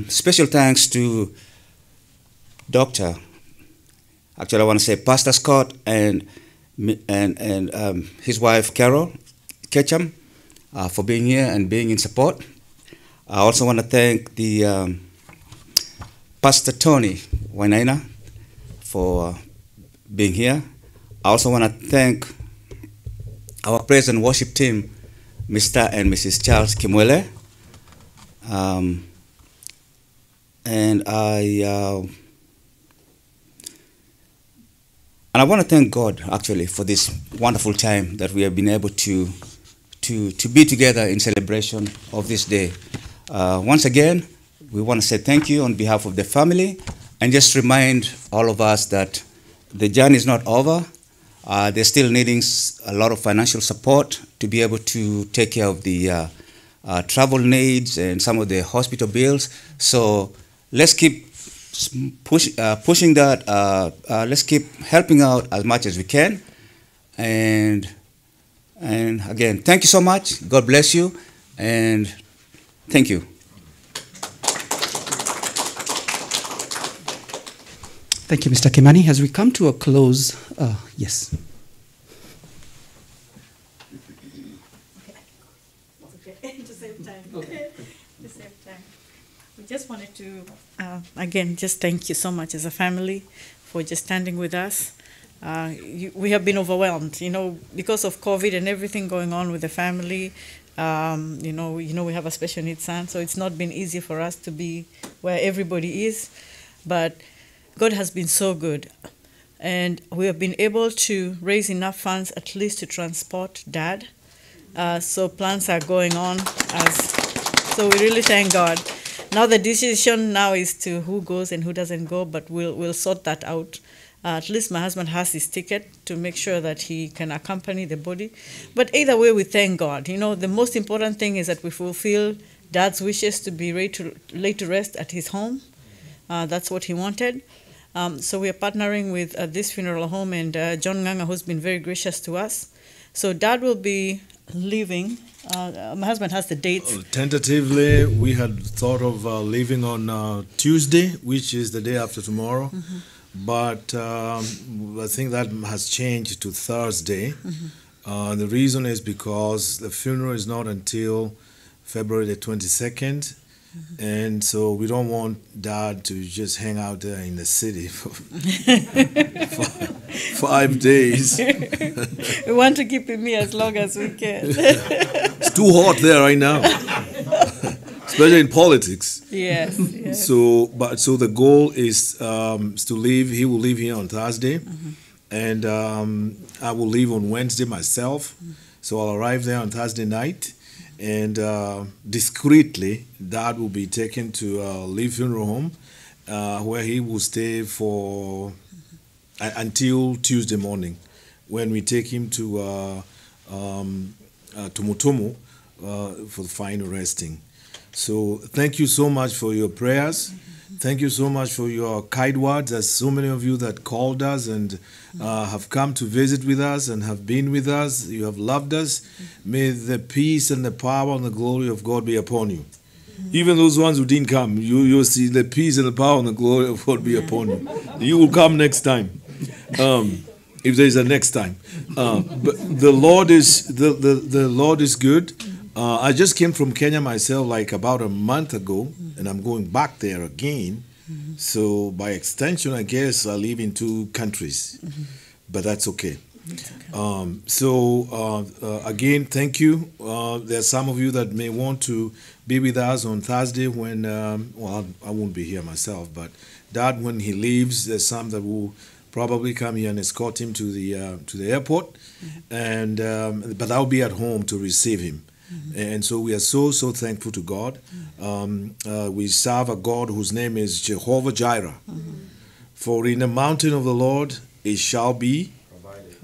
Special thanks to actually I want to say Pastor Scott and his wife Carol Ketchum for being here and being in support. I also want to thank the Pastor Tony Maina for being here. I also want to thank our praise and worship team, Mr. and Mrs. Charles Kimwele. And I want to thank God actually for this wonderful time that we have been able to be together in celebration of this day. Once again, we want to say thank you on behalf of the family, and just remind all of us that the journey is not over. They're still needing a lot of financial support to be able to take care of the travel needs and some of the hospital bills. So let's keep pushing that. Let's keep helping out as much as we can. And again, thank you so much. God bless you, and thank you. Thank you, Mr. Kimani. As we come to a close, yes. We just wanted to, again, just thank you so much as a family for just standing with us. We have been overwhelmed, because of COVID and everything going on with the family. We have a special needs son, so it's not been easy for us to be where everybody is. But God has been so good. And we have been able to raise enough funds at least to transport Dad. So plans are going on. So we really thank God. Now the decision now is to who goes and who doesn't go, but we'll sort that out. At least my husband has his ticket to make sure that he can accompany the body. But either way, we thank God. You know, the most important thing is that we fulfill Dad's wishes to be laid to rest at his home. That's what he wanted. So we are partnering with this funeral home and John Nganga, who's been very gracious to us. So Dad will be leaving. My husband has the dates. Tentatively, we had thought of leaving on Tuesday, which is the day after tomorrow. Mm-hmm. But I think that has changed to Thursday. Mm-hmm. The reason is because the funeral is not until February the 22nd. Mm-hmm. And so we don't want Dad to just hang out there in the city for 5 days. We want to keep him here as long as we can. It's too hot there right now, especially in politics. Yes. So the goal is to leave. He will leave here on Thursday, mm-hmm. and I will leave on Wednesday myself. Mm-hmm. So I'll arrive there on Thursday night. And discreetly, Dad will be taken to Lee Funeral Home, where he will stay for until Tuesday morning, when we take him to Mutomo for the final resting. So thank you so much for your prayers. Thank you so much for your kind words. There's so many of you that called us and have come to visit with us and have been with us. You have loved us. May the peace and the power and the glory of God be upon you. Even those ones who didn't come, you'll see the peace and the power and the glory of God be upon you. You will come next time, if there is a next time. But the Lord is the Lord is good. I just came from Kenya myself like about a month ago, and I'm going back there again. Mm-hmm. So by extension, I guess I live in 2 countries, mm-hmm. but that's okay. Again, thank you. There are some of you that may want to be with us on Thursday when, I won't be here myself, but Dad, when he leaves, there's some that will probably come here and escort him to the airport, mm-hmm. and but I'll be at home to receive him. Mm-hmm. And so we are so thankful to God. Mm-hmm. We serve a God whose name is Jehovah Jireh. Mm-hmm. For in the mountain of the Lord it shall be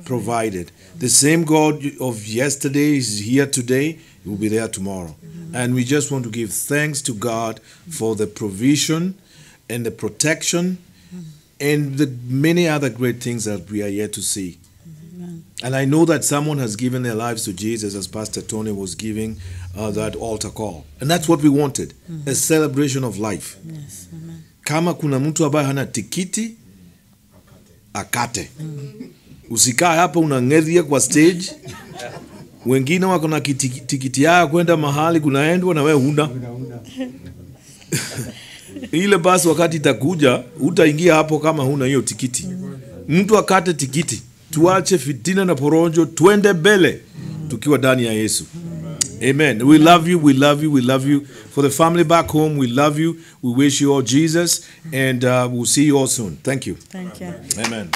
provided. The same God of yesterday is here today. He will be there tomorrow. Mm-hmm. And we just want to give thanks to God for the provision and the protection and the many other great things that we are yet to see. And I know that someone has given their lives to Jesus, as Pastor Tony was giving that altar call. And that's what we wanted, a celebration of life. Yes, amen. Kama kuna mtu ambaye hana tikiti, akate. Usikae hapa unang'edhia kwa stage. Wengine wako na tikiti yao kwenda mahali kunaendwa na wewe huna. Ile basi wakati itakuja, utaingia hapo kama huna hiyo tikiti. Mtu akate tikiti. Tuache fitina na porojo, tuende mbele tukiwa ndani ya Yesu. Amen. We love you, we love you, we love you. For the family back home, we love you. We wish you all Jesus, and we'll see you all soon. Thank you. Thank you. Amen.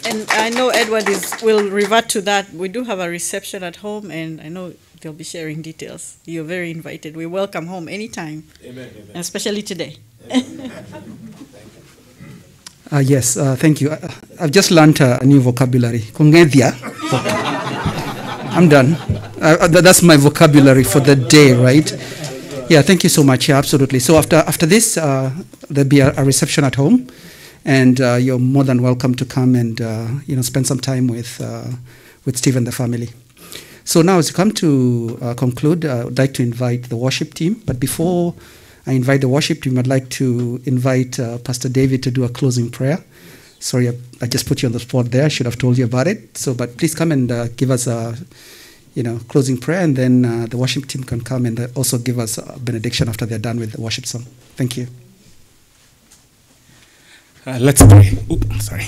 And I know Edward will revert to that. We do have a reception at home, and I know they'll be sharing details. You're very invited. We welcome home anytime. Amen. Especially today. Yes, thank you. I've just learned a new vocabulary. Kungedhia. I'm done. That's my vocabulary for the day, right? Yeah, thank you so much. Yeah, absolutely. So after this, there'll be a reception at home, and you're more than welcome to come and spend some time with Steve and the family. So now, as we come to conclude, I would like to invite the worship team. But before I invite the worship team, I'd like to invite Pastor David to do a closing prayer. Sorry, I just put you on the spot there. I should have told you about it. So, but please come and give us a closing prayer, and then the worship team can come and also give us a benediction after they're done with the worship song. Thank you. Let's pray. Sorry.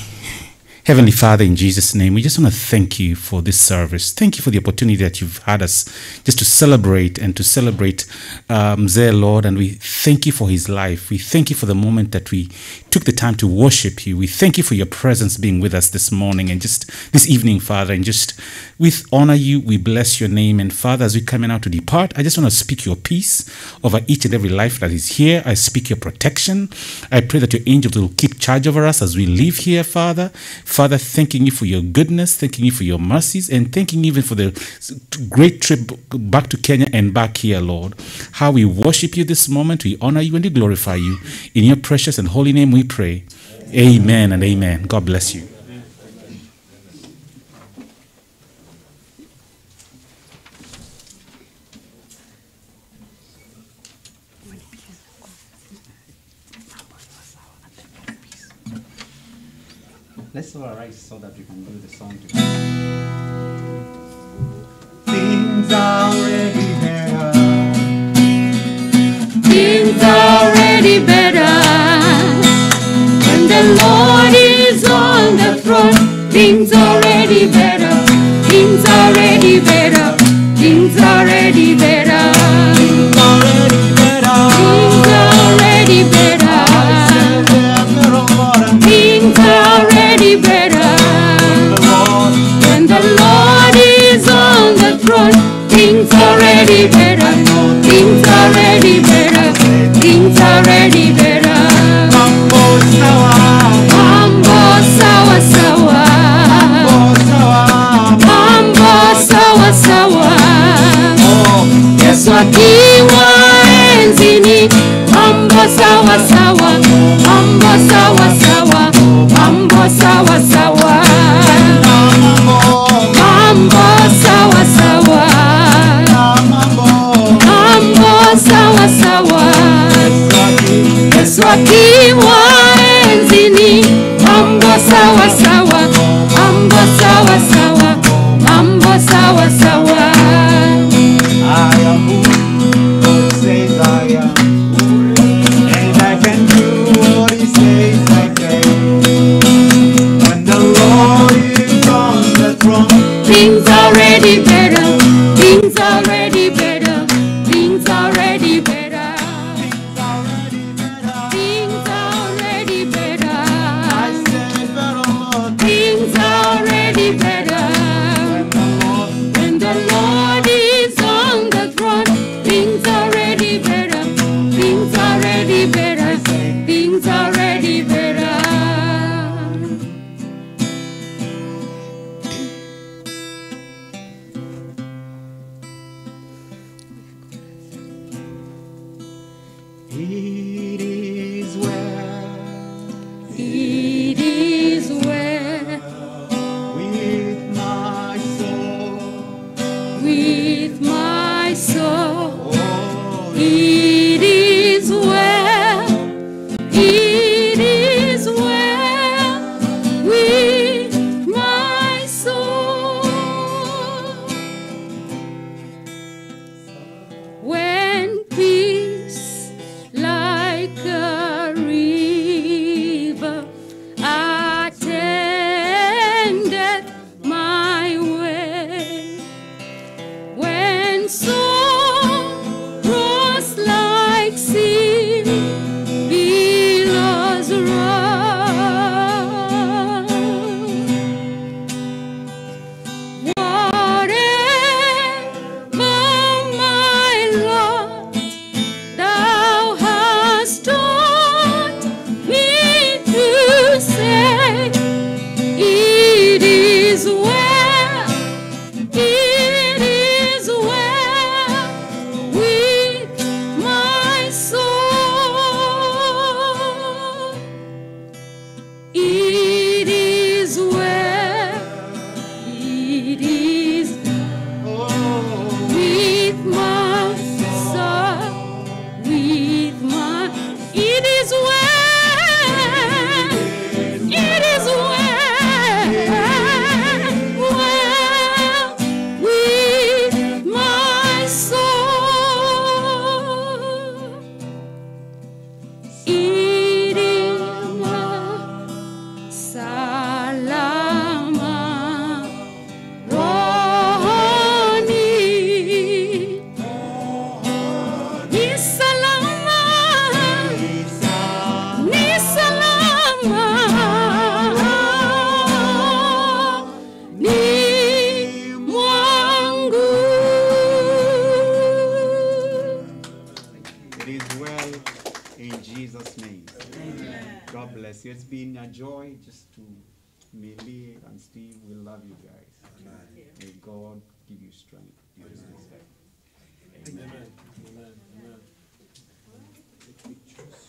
Heavenly Father, in Jesus' name, we just want to thank you for this service. Thank you for the opportunity that you've had us just to celebrate Mzee, Lord, and we thank you for his life. We thank you for the moment that we took the time to worship you. We thank you for your presence being with us this morning and just this evening, Father, and just we honor you, we bless your name. And Father, as we come out to depart, I just want to speak your peace over each and every life that is here. I speak your protection. I pray that your angels will keep charge over us as we leave here, Father. Father, thanking you for your goodness, thanking you for your mercies, and thanking you even for the great trip back to Kenya and back here, Lord. How we worship you this moment, we honor you and we glorify you. In your precious and holy name we pray. Amen and amen. God bless you. Let's all arise so that we can do the song together. Things are already better. Things are already better. When the Lord is on the throne, things are already better. Things are already better. Things are already better. Things are already better. Things are already better. Things are already better. When the Lord is on the throne, things are already better. Things are already better. Things are already better. Mambo sawa sawa. Mambo sawa sawa. Yesu akiwa enzini. Mambo sawa sawa. Mambo sawa sawa. Mambo sawa sawa. Mambo sawa sawa. Mambo sawa sawa. Yesu akiwa enzini. Mambo sawa sawa. Mambo sawa sawa. Mambo sawa sawa. I am who God says I am, and I can do what He says I can. When the Lord is on the throne, Things are already better. Things are already better. Things are already better. Things are already better. I said better, Lord. Things are already better. When the Lord is on the throne, things are already better. Things are already better. Things are already better. It is well It is well with my soul. with my soul. Oh, It is well. It is well with my soul. When peace like a river attendeth my way, when sorrows like sea billows run, whatever my lot thou hast taught me to say, it is well, it is well with my soul. It is well, it is with my soul, with my, it is well, it is well, well with my soul. It is my salad. been a joy just to Millie and Steve. We love you guys. May God give you strength during this day. Amen. Amen. Amen. Take pictures.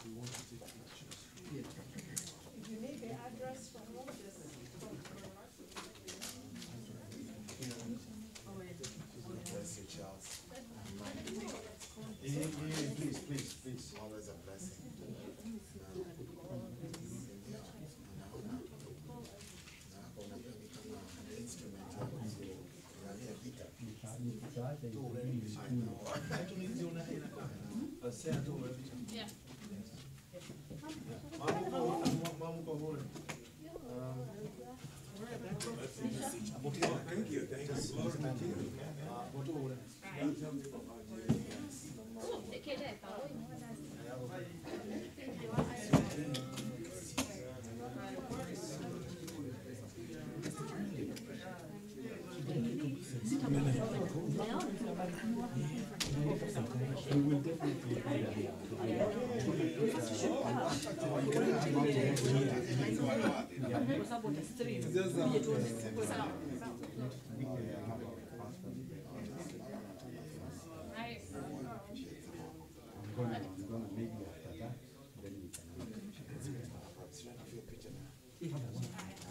We want to take pictures. If you need the address from all this. Bless you, Charles. Please. Always a blessing. Yeah. Thank you. We will definitely